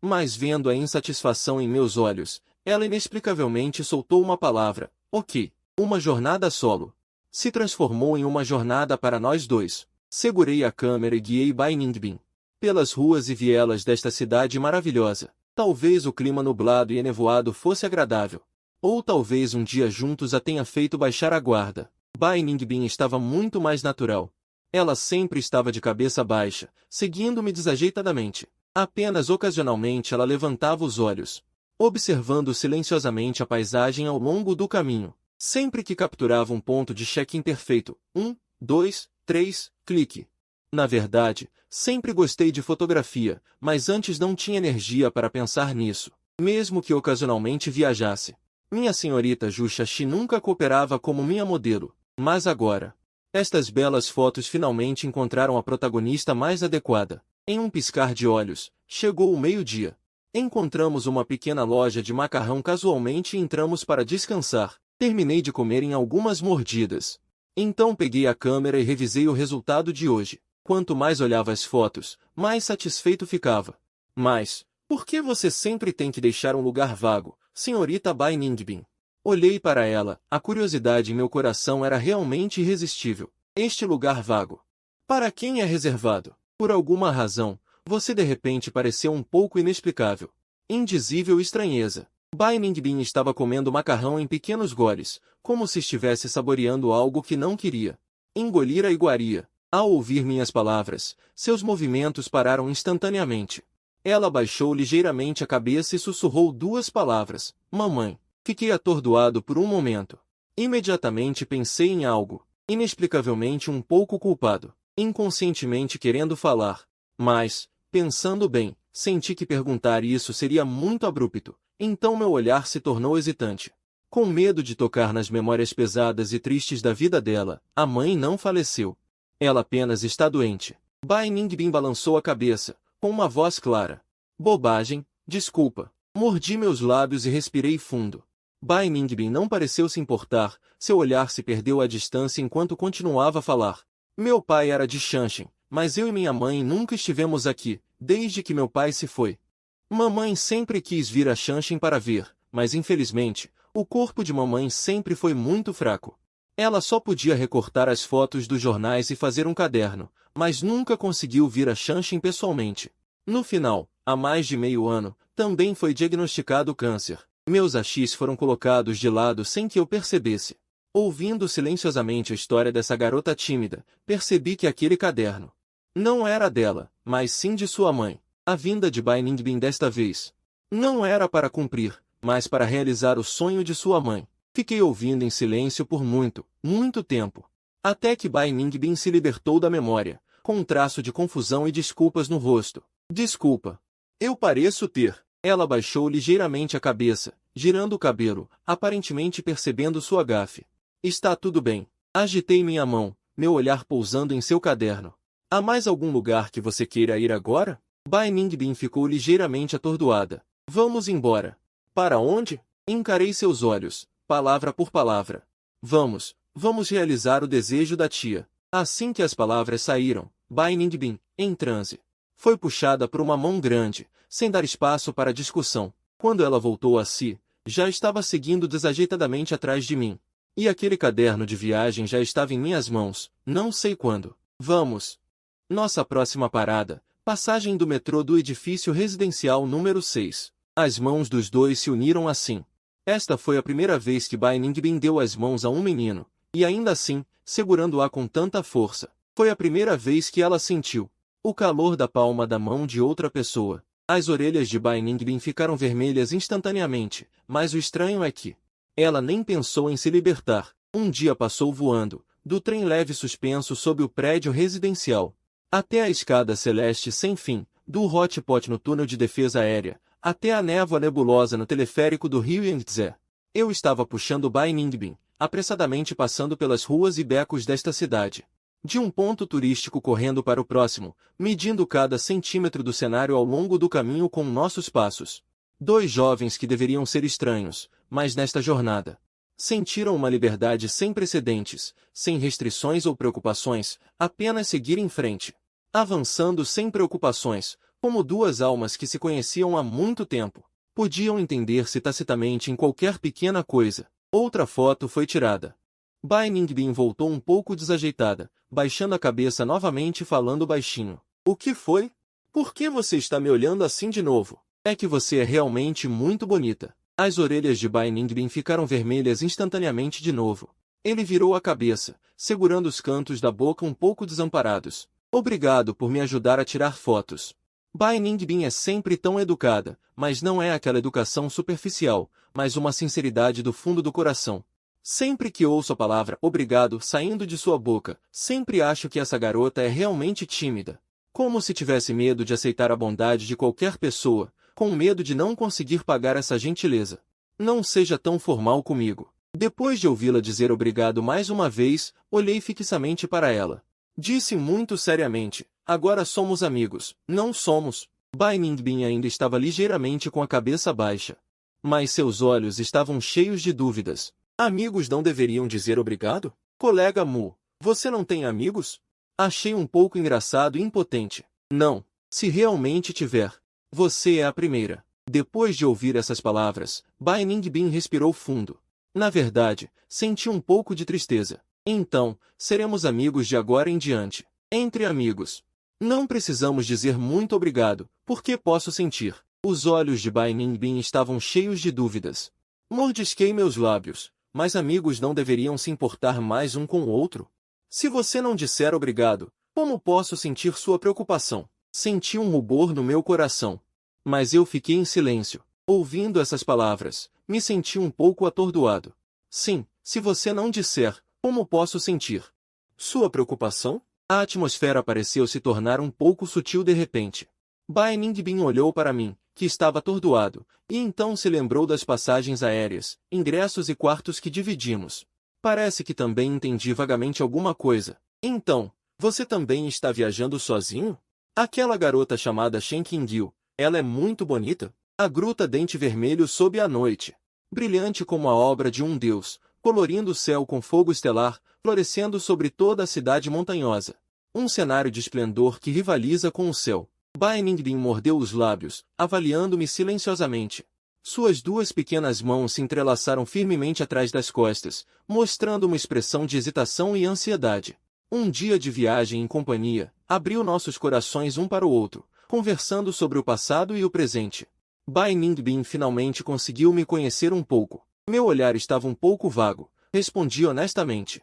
Mas vendo a insatisfação em meus olhos, ela inexplicavelmente soltou uma palavra: ok. Uma jornada solo se transformou em uma jornada para nós dois. Segurei a câmera e guiei Bai Ningbin pelas ruas e vielas desta cidade maravilhosa. Talvez o clima nublado e enevoado fosse agradável. Ou talvez um dia juntos a tenha feito baixar a guarda. Bai Ningbin estava muito mais natural. Ela sempre estava de cabeça baixa, seguindo-me desajeitadamente. Apenas ocasionalmente ela levantava os olhos, observando silenciosamente a paisagem ao longo do caminho. Sempre que capturava um ponto de check-in perfeito, 1, 2, 3, clique. Na verdade, sempre gostei de fotografia, mas antes não tinha energia para pensar nisso, mesmo que ocasionalmente viajasse. Minha senhorita Zhu Shashi nunca cooperava como minha modelo, mas agora, estas belas fotos finalmente encontraram a protagonista mais adequada. Em um piscar de olhos, chegou o meio-dia. Encontramos uma pequena loja de macarrão casualmente e entramos para descansar. Terminei de comer em algumas mordidas. Então peguei a câmera e revisei o resultado de hoje. Quanto mais olhava as fotos, mais satisfeito ficava. Mas, por que você sempre tem que deixar um lugar vago, senhorita Bai Ningbin? Olhei para ela, a curiosidade em meu coração era realmente irresistível. Este lugar vago, para quem é reservado? Por alguma razão, você de repente pareceu um pouco inexplicável. Indizível estranheza. Bai Ningbin estava comendo macarrão em pequenos goles, como se estivesse saboreando algo que não queria engolir a iguaria. Ao ouvir minhas palavras, seus movimentos pararam instantaneamente. Ela baixou ligeiramente a cabeça e sussurrou duas palavras: mamãe. Fiquei atordoado por um momento. Imediatamente pensei em algo, inexplicavelmente um pouco culpado, inconscientemente querendo falar. Mas, pensando bem, senti que perguntar isso seria muito abrupto, então meu olhar se tornou hesitante. Com medo de tocar nas memórias pesadas e tristes da vida dela, a mãe não faleceu. Ela apenas está doente. Bai Ningbin balançou a cabeça, com uma voz clara. Bobagem, desculpa. Mordi meus lábios e respirei fundo. Bai Ningbin não pareceu se importar, seu olhar se perdeu à distância enquanto continuava a falar. Meu pai era de Shanshin, mas eu e minha mãe nunca estivemos aqui, desde que meu pai se foi. Mamãe sempre quis vir a Shanshin para ver, mas infelizmente, o corpo de mamãe sempre foi muito fraco. Ela só podia recortar as fotos dos jornais e fazer um caderno, mas nunca conseguiu vir a Shanshin pessoalmente. No final, há mais de meio ano, também foi diagnosticado câncer. Meus achis foram colocados de lado sem que eu percebesse. Ouvindo silenciosamente a história dessa garota tímida, percebi que aquele caderno não era dela, mas sim de sua mãe. A vinda de Bai Ningbin desta vez não era para cumprir, mas para realizar o sonho de sua mãe. Fiquei ouvindo em silêncio por muito, muito tempo. Até que Bai Ningbin se libertou da memória, com um traço de confusão e desculpas no rosto. Desculpa. Eu pareço ter. Ela baixou ligeiramente a cabeça, girando o cabelo, aparentemente percebendo sua gafe. Está tudo bem. Agitei minha mão, meu olhar pousando em seu caderno. Há mais algum lugar que você queira ir agora? Bai Ningbin ficou ligeiramente atordoada. Vamos embora. Para onde? Encarei seus olhos, palavra por palavra. Vamos realizar o desejo da tia. Assim que as palavras saíram, Bai Ningbin, em transe, foi puxada por uma mão grande, sem dar espaço para discussão. Quando ela voltou a si, já estava seguindo desajeitadamente atrás de mim. E aquele caderno de viagem já estava em minhas mãos, não sei quando. Vamos! Nossa próxima parada, passagem do metrô do edifício residencial número 6. As mãos dos dois se uniram assim. Esta foi a primeira vez que Bai Ningbin deu as mãos a um menino, e ainda assim, segurando-a com tanta força. Foi a primeira vez que ela sentiu o calor da palma da mão de outra pessoa. As orelhas de Bai Ningbin ficaram vermelhas instantaneamente, mas o estranho é que ela nem pensou em se libertar. Um dia passou voando, do trem leve suspenso sob o prédio residencial, até a escada celeste sem fim, do hotpot no túnel de defesa aérea, até a névoa nebulosa no teleférico do Rio Yangtze. Eu estava puxando Bai Ningbin, apressadamente passando pelas ruas e becos desta cidade. De um ponto turístico correndo para o próximo, medindo cada centímetro do cenário ao longo do caminho com nossos passos. Dois jovens que deveriam ser estranhos, mas nesta jornada sentiram uma liberdade sem precedentes, sem restrições ou preocupações, apenas seguir em frente, avançando sem preocupações, como duas almas que se conheciam há muito tempo. Podiam entender-se tacitamente em qualquer pequena coisa. Outra foto foi tirada. Bai Ningbin voltou um pouco desajeitada, baixando a cabeça novamente e falando baixinho. O que foi? Por que você está me olhando assim de novo? É que você é realmente muito bonita. As orelhas de Bai Ningbin ficaram vermelhas instantaneamente de novo. Ele virou a cabeça, segurando os cantos da boca um pouco desamparados. Obrigado por me ajudar a tirar fotos. Bai Ningbin é sempre tão educada, mas não é aquela educação superficial, mas uma sinceridade do fundo do coração. Sempre que ouço a palavra obrigado saindo de sua boca, sempre acho que essa garota é realmente tímida. Como se tivesse medo de aceitar a bondade de qualquer pessoa, com medo de não conseguir pagar essa gentileza. Não seja tão formal comigo. Depois de ouvi-la dizer obrigado mais uma vez, olhei fixamente para ela. Disse muito seriamente, agora somos amigos, não somos. Bai Ningbin ainda estava ligeiramente com a cabeça baixa. Mas seus olhos estavam cheios de dúvidas. Amigos não deveriam dizer obrigado? Colega Mu, você não tem amigos? Achei um pouco engraçado e impotente. Não, se realmente tiver. Você é a primeira. Depois de ouvir essas palavras, Bai Ningbin respirou fundo. Na verdade, senti um pouco de tristeza. Então, seremos amigos de agora em diante. Entre amigos. Não precisamos dizer muito obrigado, porque posso sentir. Os olhos de Bai Ningbin estavam cheios de dúvidas. Mordisquei meus lábios. Mas amigos não deveriam se importar mais um com o outro? Se você não disser obrigado, como posso sentir sua preocupação? Senti um rubor no meu coração. Mas eu fiquei em silêncio. Ouvindo essas palavras, me senti um pouco atordoado. Sim, se você não disser, como posso sentir sua preocupação? A atmosfera pareceu se tornar um pouco sutil de repente. Bai Ningbin olhou para mim, que estava atordoado, e então se lembrou das passagens aéreas, ingressos e quartos que dividimos. Parece que também entendi vagamente alguma coisa. Então, você também está viajando sozinho? Aquela garota chamada Shen Qingyu, ela é muito bonita? A gruta Dente Vermelho sob a noite. Brilhante como a obra de um deus, colorindo o céu com fogo estelar, florescendo sobre toda a cidade montanhosa. Um cenário de esplendor que rivaliza com o céu. Bai Ningbin mordeu os lábios, avaliando-me silenciosamente. Suas duas pequenas mãos se entrelaçaram firmemente atrás das costas, mostrando uma expressão de hesitação e ansiedade. Um dia de viagem em companhia, abriu nossos corações um para o outro, conversando sobre o passado e o presente. Bai Ningbin finalmente conseguiu me conhecer um pouco. Meu olhar estava um pouco vago, respondi honestamente.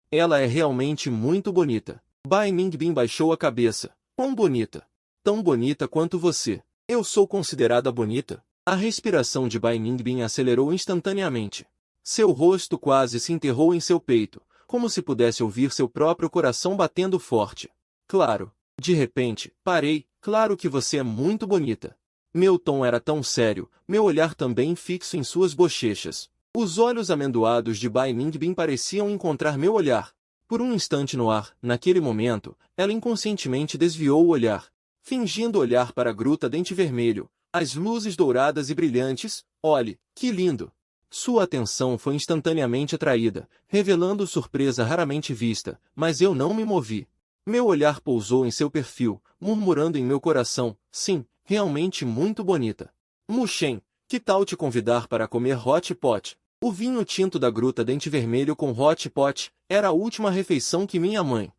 Ela é realmente muito bonita. Bai Ningbin baixou a cabeça. Quão bonita? Tão bonita quanto você. Eu sou considerada bonita? A respiração de Bai Ningbin acelerou instantaneamente. Seu rosto quase se enterrou em seu peito, como se pudesse ouvir seu próprio coração batendo forte. Claro. De repente, parei. Claro que você é muito bonita. Meu tom era tão sério, meu olhar também fixo em suas bochechas. Os olhos amendoados de Bai Ningbin pareciam encontrar meu olhar. Por um instante no ar, naquele momento, ela inconscientemente desviou o olhar, fingindo olhar para a gruta Dente Vermelho, As luzes douradas e brilhantes, olhe, que lindo! Sua atenção foi instantaneamente atraída, revelando surpresa raramente vista, mas eu não me movi. Meu olhar pousou em seu perfil, murmurando em meu coração, sim, realmente muito bonita. Mushen, que tal te convidar para comer hot pot? O vinho tinto da Gruta Dente Vermelho com hot pot era a última refeição que minha mãe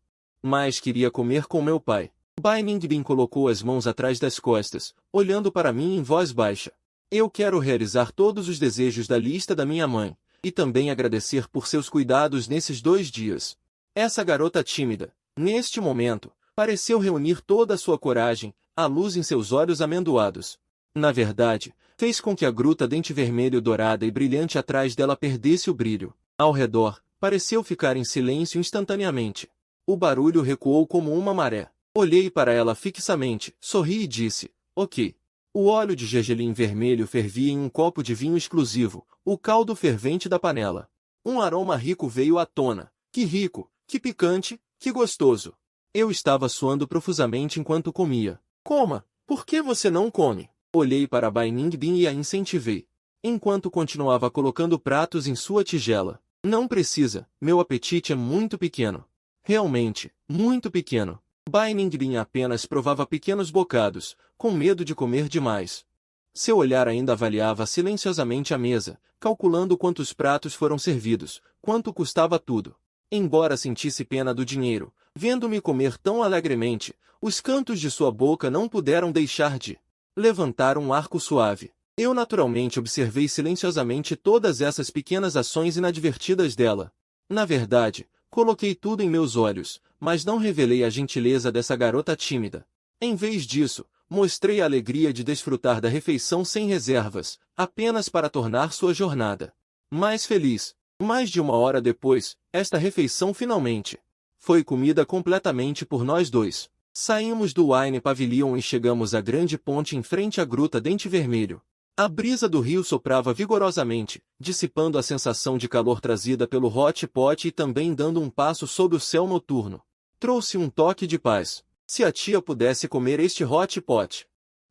mas queria comer com meu pai. Bai Ningbin colocou as mãos atrás das costas, olhando para mim em voz baixa. Eu quero realizar todos os desejos da lista da minha mãe, e também agradecer por seus cuidados nesses 2 dias. Essa garota tímida, neste momento, pareceu reunir toda a sua coragem, a luz em seus olhos amendoados. Na verdade, fez com que a Gruta Dente Vermelho dourada e brilhante atrás dela perdesse o brilho. Ao redor, pareceu ficar em silêncio instantaneamente. O barulho recuou como uma maré. Olhei para ela fixamente, sorri e disse, ok. O óleo de gergelim vermelho fervia em um copo de vinho exclusivo, o caldo fervente da panela. Um aroma rico veio à tona. Que rico, que picante, que gostoso. Eu estava suando profusamente enquanto comia. Coma, por que você não come? Olhei para Bai Ningbin e a incentivei. Enquanto continuava colocando pratos em sua tigela. Não precisa, meu apetite é muito pequeno. Realmente, muito pequeno. Bai Ningbin apenas provava pequenos bocados, com medo de comer demais. Seu olhar ainda avaliava silenciosamente a mesa, calculando quantos pratos foram servidos, quanto custava tudo. Embora sentisse pena do dinheiro, vendo-me comer tão alegremente, os cantos de sua boca não puderam deixar de levantar um arco suave. Eu naturalmente observei silenciosamente todas essas pequenas ações inadvertidas dela. Na verdade, coloquei tudo em meus olhos, mas não revelei a gentileza dessa garota tímida. Em vez disso, mostrei a alegria de desfrutar da refeição sem reservas, apenas para tornar sua jornada mais feliz. Mais de 1 hora depois, esta refeição finalmente foi comida completamente por nós dois. Saímos do Wine Pavilion e chegamos à grande ponte em frente à Gruta Dente Vermelho. A brisa do rio soprava vigorosamente, dissipando a sensação de calor trazida pelo hot pot e também dando um passo sob o céu noturno. Trouxe um toque de paz. Se a tia pudesse comer este hot pot,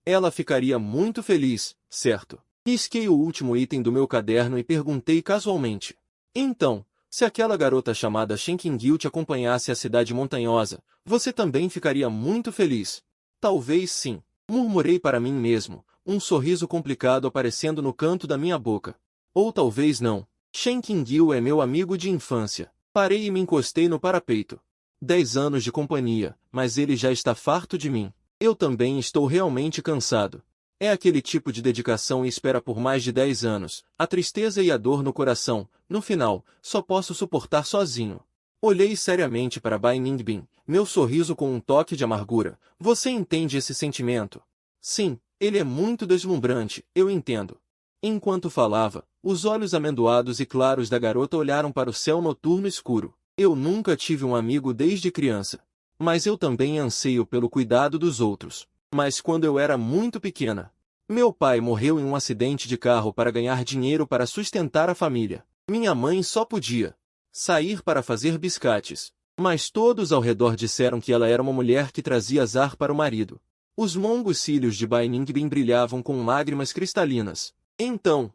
ela ficaria muito feliz, certo? Risquei o último item do meu caderno e perguntei casualmente. Então, se aquela garota chamada Shen Qingyu te acompanhasse à cidade montanhosa, você também ficaria muito feliz? Talvez sim, murmurei para mim mesmo, um sorriso complicado aparecendo no canto da minha boca. Ou talvez não. Shen Qingyu é meu amigo de infância. Parei e me encostei no parapeito. 10 anos de companhia, mas ele já está farto de mim. Eu também estou realmente cansado. É aquele tipo de dedicação e espera por mais de 10 anos, a tristeza e a dor no coração, no final, só posso suportar sozinho. Olhei seriamente para Bai Ningbin, meu sorriso com um toque de amargura. Você entende esse sentimento? Sim, ele é muito deslumbrante, eu entendo. Enquanto falava, os olhos amendoados e claros da garota olharam para o céu noturno escuro. Eu nunca tive um amigo desde criança. Mas eu também anseio pelo cuidado dos outros. Mas quando eu era muito pequena, meu pai morreu em um acidente de carro para ganhar dinheiro para sustentar a família. Minha mãe só podia sair para fazer biscates. Mas todos ao redor disseram que ela era uma mulher que trazia azar para o marido. Os longos cílios de Bai Ningbin brilhavam com lágrimas cristalinas. Então,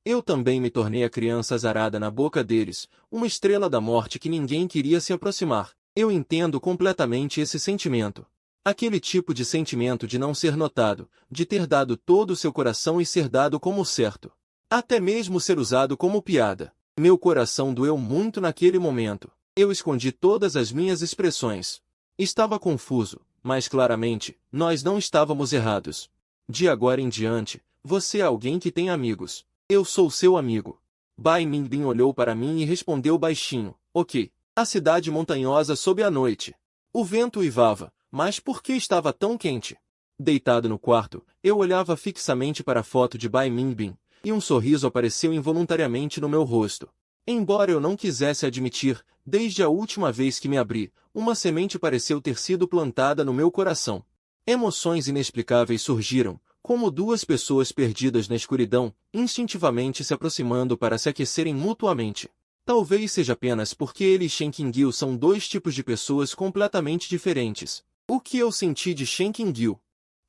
eu também me tornei a criança azarada na boca deles, uma estrela da morte que ninguém queria se aproximar. Eu entendo completamente esse sentimento. Aquele tipo de sentimento de não ser notado, de ter dado todo o seu coração e ser dado como certo. Até mesmo ser usado como piada. Meu coração doeu muito naquele momento. Eu escondi todas as minhas expressões. Estava confuso, mas claramente, nós não estávamos errados. De agora em diante, você é alguém que tem amigos. Eu sou seu amigo. Bai Ningbin olhou para mim e respondeu baixinho, ok. A cidade montanhosa sob a noite. O vento uivava, mas por que estava tão quente? Deitado no quarto, eu olhava fixamente para a foto de Bai Ningbin, e um sorriso apareceu involuntariamente no meu rosto. Embora eu não quisesse admitir, desde a última vez que me abri, uma semente pareceu ter sido plantada no meu coração. Emoções inexplicáveis surgiram, como duas pessoas perdidas na escuridão, instintivamente se aproximando para se aquecerem mutuamente. Talvez seja apenas porque ele e Shen Qingyu são 2 tipos de pessoas completamente diferentes. O que eu senti de Shen Qingyu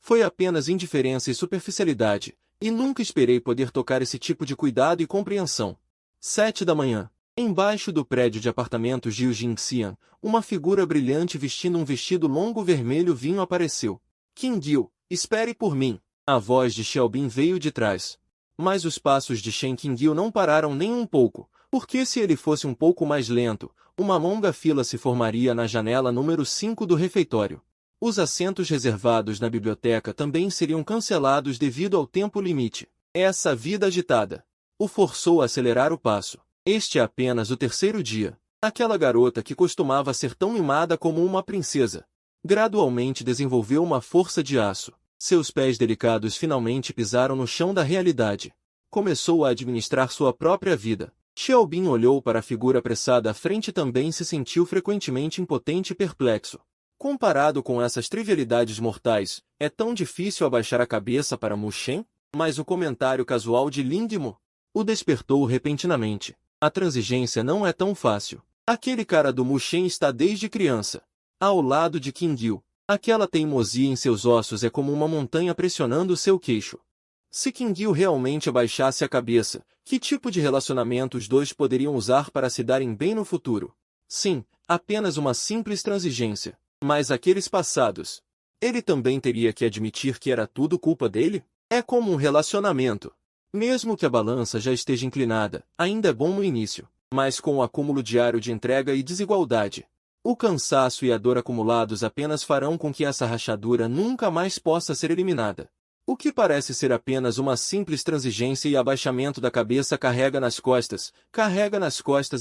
Foi apenas indiferença e superficialidade, e nunca esperei poder tocar esse tipo de cuidado e compreensão. 7 da manhã. Embaixo do prédio de apartamentos de Ujingxian, uma figura brilhante vestindo um vestido longo vermelho vinho apareceu. Qingyu, espere por mim. A voz de Xiaobin veio de trás. Mas os passos de Shen Qingyu não pararam nem um pouco, porque se ele fosse um pouco mais lento, uma longa fila se formaria na janela número 5 do refeitório. Os assentos reservados na biblioteca também seriam cancelados devido ao tempo limite. Essa vida agitada o forçou a acelerar o passo. Este é apenas o terceiro dia. Aquela garota que costumava ser tão mimada como uma princesa, gradualmente desenvolveu uma força de aço. Seus pés delicados finalmente pisaram no chão da realidade. Começou a administrar sua própria vida. Xiaobin olhou para a figura apressada à frente e também se sentiu frequentemente impotente e perplexo. Comparado com essas trivialidades mortais, é tão difícil abaixar a cabeça para Mu Shen? Mas o comentário casual de Lindmo o despertou repentinamente. A transigência não é tão fácil. Aquele cara do Mu Shen está desde criança ao lado de Qingyu. Aquela teimosia em seus ossos é como uma montanha pressionando seu queixo. Se Qingyu realmente abaixasse a cabeça, que tipo de relacionamento os dois poderiam usar para se darem bem no futuro? Sim, apenas uma simples transigência. Mas aqueles passados, ele também teria que admitir que era tudo culpa dele? É como um relacionamento. Mesmo que a balança já esteja inclinada, ainda é bom no início, mas com o acúmulo diário de entrega e desigualdade, o cansaço e a dor acumulados apenas farão com que essa rachadura nunca mais possa ser eliminada. O que parece ser apenas uma simples transigência e abaixamento da cabeça carrega nas costas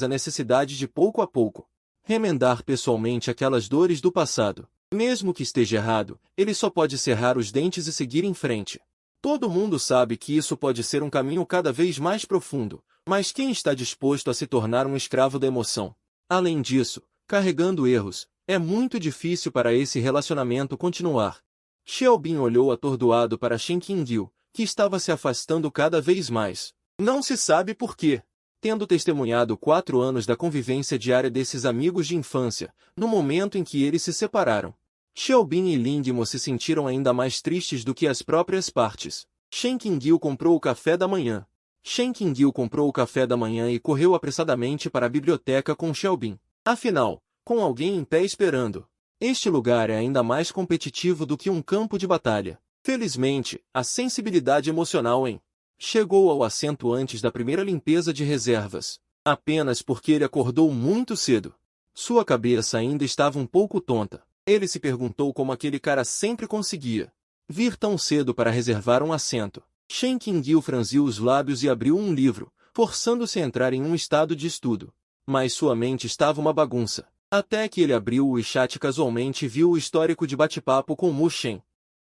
a necessidade de pouco a pouco remendar pessoalmente aquelas dores do passado. Mesmo que esteja errado, ele só pode cerrar os dentes e seguir em frente. Todo mundo sabe que isso pode ser um caminho cada vez mais profundo, mas quem está disposto a se tornar um escravo da emoção? Além disso, carregando erros, é muito difícil para esse relacionamento continuar. Xiaobin olhou atordoado para Shen Qingyu, que estava se afastando cada vez mais. Não se sabe por quê. Tendo testemunhado 4 anos da convivência diária desses amigos de infância, no momento em que eles se separaram, Xiaobin e Lindmo se sentiram ainda mais tristes do que as próprias partes. Shen Qingyu comprou o café da manhã. Shen Qingyu comprou o café da manhã e correu apressadamente para a biblioteca com Xiaobin. Afinal, com alguém em pé esperando, este lugar é ainda mais competitivo do que um campo de batalha. Felizmente, a sensibilidade emocional chegou ao assento antes da primeira limpeza de reservas, apenas porque ele acordou muito cedo. Sua cabeça ainda estava um pouco tonta. Ele se perguntou como aquele cara sempre conseguia vir tão cedo para reservar um assento. Shen Qingyu franziu os lábios e abriu um livro, forçando-se a entrar em um estado de estudo. Mas sua mente estava uma bagunça. Até que ele abriu o WeChat casualmente e viu o histórico de bate-papo com Mu Shen.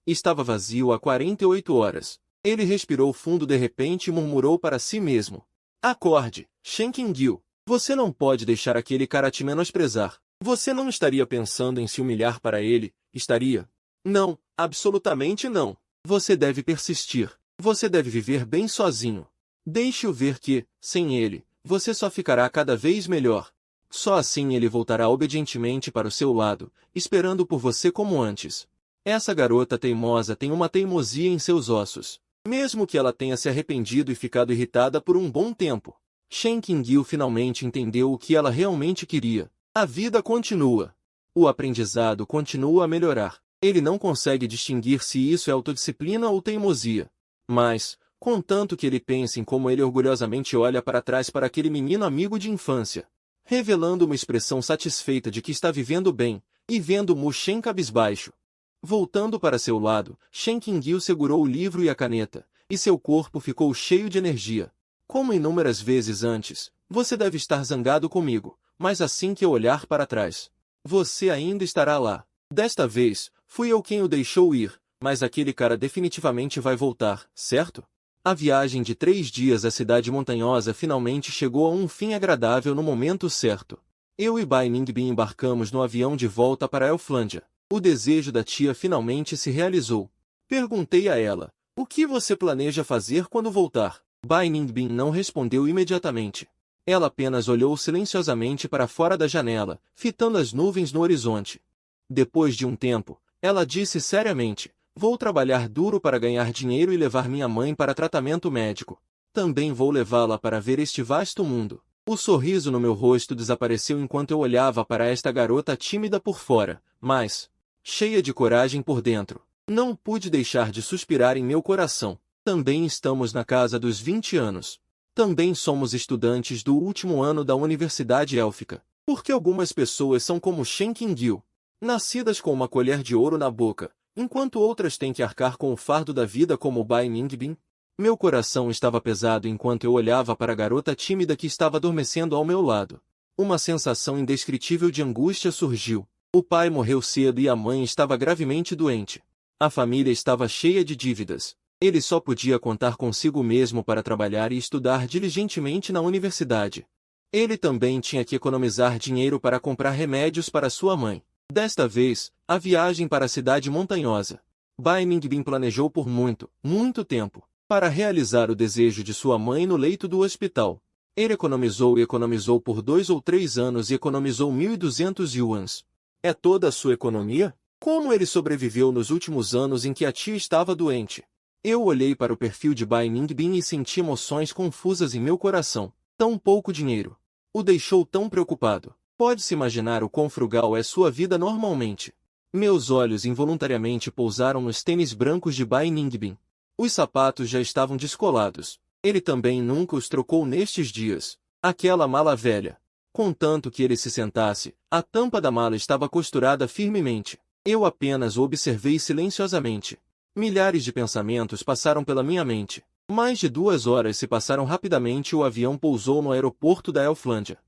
Estava vazio há 48 horas. Ele respirou fundo de repente e murmurou para si mesmo. Acorde, Shen Qingyu. Você não pode deixar aquele cara te menosprezar. Você não estaria pensando em se humilhar para ele, estaria? Não, absolutamente não. Você deve persistir. Você deve viver bem sozinho. Deixe-o ver que, sem ele, você só ficará cada vez melhor. Só assim ele voltará obedientemente para o seu lado, esperando por você como antes. Essa garota teimosa tem uma teimosia em seus ossos. Mesmo que ela tenha se arrependido e ficado irritada por um bom tempo, Shen Qingyu finalmente entendeu o que ela realmente queria. A vida continua. O aprendizado continua a melhorar. Ele não consegue distinguir se isso é autodisciplina ou teimosia. Mas, contanto que ele pense em como ele orgulhosamente olha para trás para aquele menino amigo de infância, revelando uma expressão satisfeita de que está vivendo bem, e vendo Mu Shen cabisbaixo. Voltando para seu lado, Shen Qingyu segurou o livro e a caneta, e seu corpo ficou cheio de energia. Como inúmeras vezes antes, você deve estar zangado comigo, mas assim que eu olhar para trás, você ainda estará lá. Desta vez, fui eu quem o deixou ir, mas aquele cara definitivamente vai voltar, certo? A viagem de 3 dias à cidade montanhosa finalmente chegou a um fim agradável no momento certo. Eu e Bai Ningbin embarcamos no avião de volta para Elflândia. O desejo da tia finalmente se realizou. Perguntei a ela, o que você planeja fazer quando voltar? Bai Ningbin não respondeu imediatamente. Ela apenas olhou silenciosamente para fora da janela, fitando as nuvens no horizonte. Depois de um tempo, ela disse seriamente, Vou trabalhar duro para ganhar dinheiro e levar minha mãe para tratamento médico. Também vou levá-la para ver este vasto mundo. O sorriso no meu rosto desapareceu enquanto eu olhava para esta garota tímida por fora, mas cheia de coragem por dentro. Não pude deixar de suspirar em meu coração. Também estamos na casa dos 20 anos. Também somos estudantes do último ano da Universidade Élfica. Porque algumas pessoas são como Shen Qingyou, nascidas com uma colher de ouro na boca, enquanto outras têm que arcar com o fardo da vida como Bai Ningbin. Meu coração estava pesado enquanto eu olhava para a garota tímida que estava adormecendo ao meu lado. Uma sensação indescritível de angústia surgiu. O pai morreu cedo e a mãe estava gravemente doente. A família estava cheia de dívidas. Ele só podia contar consigo mesmo para trabalhar e estudar diligentemente na universidade. Ele também tinha que economizar dinheiro para comprar remédios para sua mãe. Desta vez, a viagem para a cidade montanhosa. Bai Ningbin planejou por muito tempo, para realizar o desejo de sua mãe no leito do hospital. Ele economizou por 2 ou 3 anos e economizou 1.200 yuans. É toda a sua economia? Como ele sobreviveu nos últimos anos em que a tia estava doente? Eu olhei para o perfil de Bai Ningbin e senti emoções confusas em meu coração. Tão pouco dinheiro. O deixou tão preocupado. Pode-se imaginar o quão frugal é sua vida normalmente. Meus olhos involuntariamente pousaram nos tênis brancos de Bai Ningbin. Os sapatos já estavam descolados. Ele também nunca os trocou nestes dias. Aquela mala velha. Contanto que ele se sentasse, a tampa da mala estava costurada firmemente. Eu apenas o observei silenciosamente. Milhares de pensamentos passaram pela minha mente. Mais de 2 horas se passaram rapidamente e o avião pousou no aeroporto da Elflândia.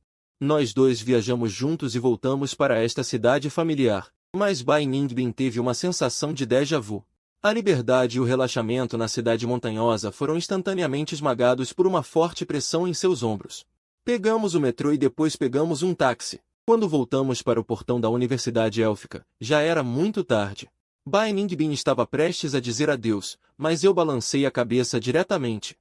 Nós dois viajamos juntos e voltamos para esta cidade familiar. Mas Bai Ningbin teve uma sensação de déjà vu. A liberdade e o relaxamento na cidade montanhosa foram instantaneamente esmagados por uma forte pressão em seus ombros. Pegamos o metrô e depois pegamos um táxi. Quando voltamos para o portão da Universidade Élfica, já era muito tarde. Bai Ningbin estava prestes a dizer adeus, mas eu balancei a cabeça diretamente.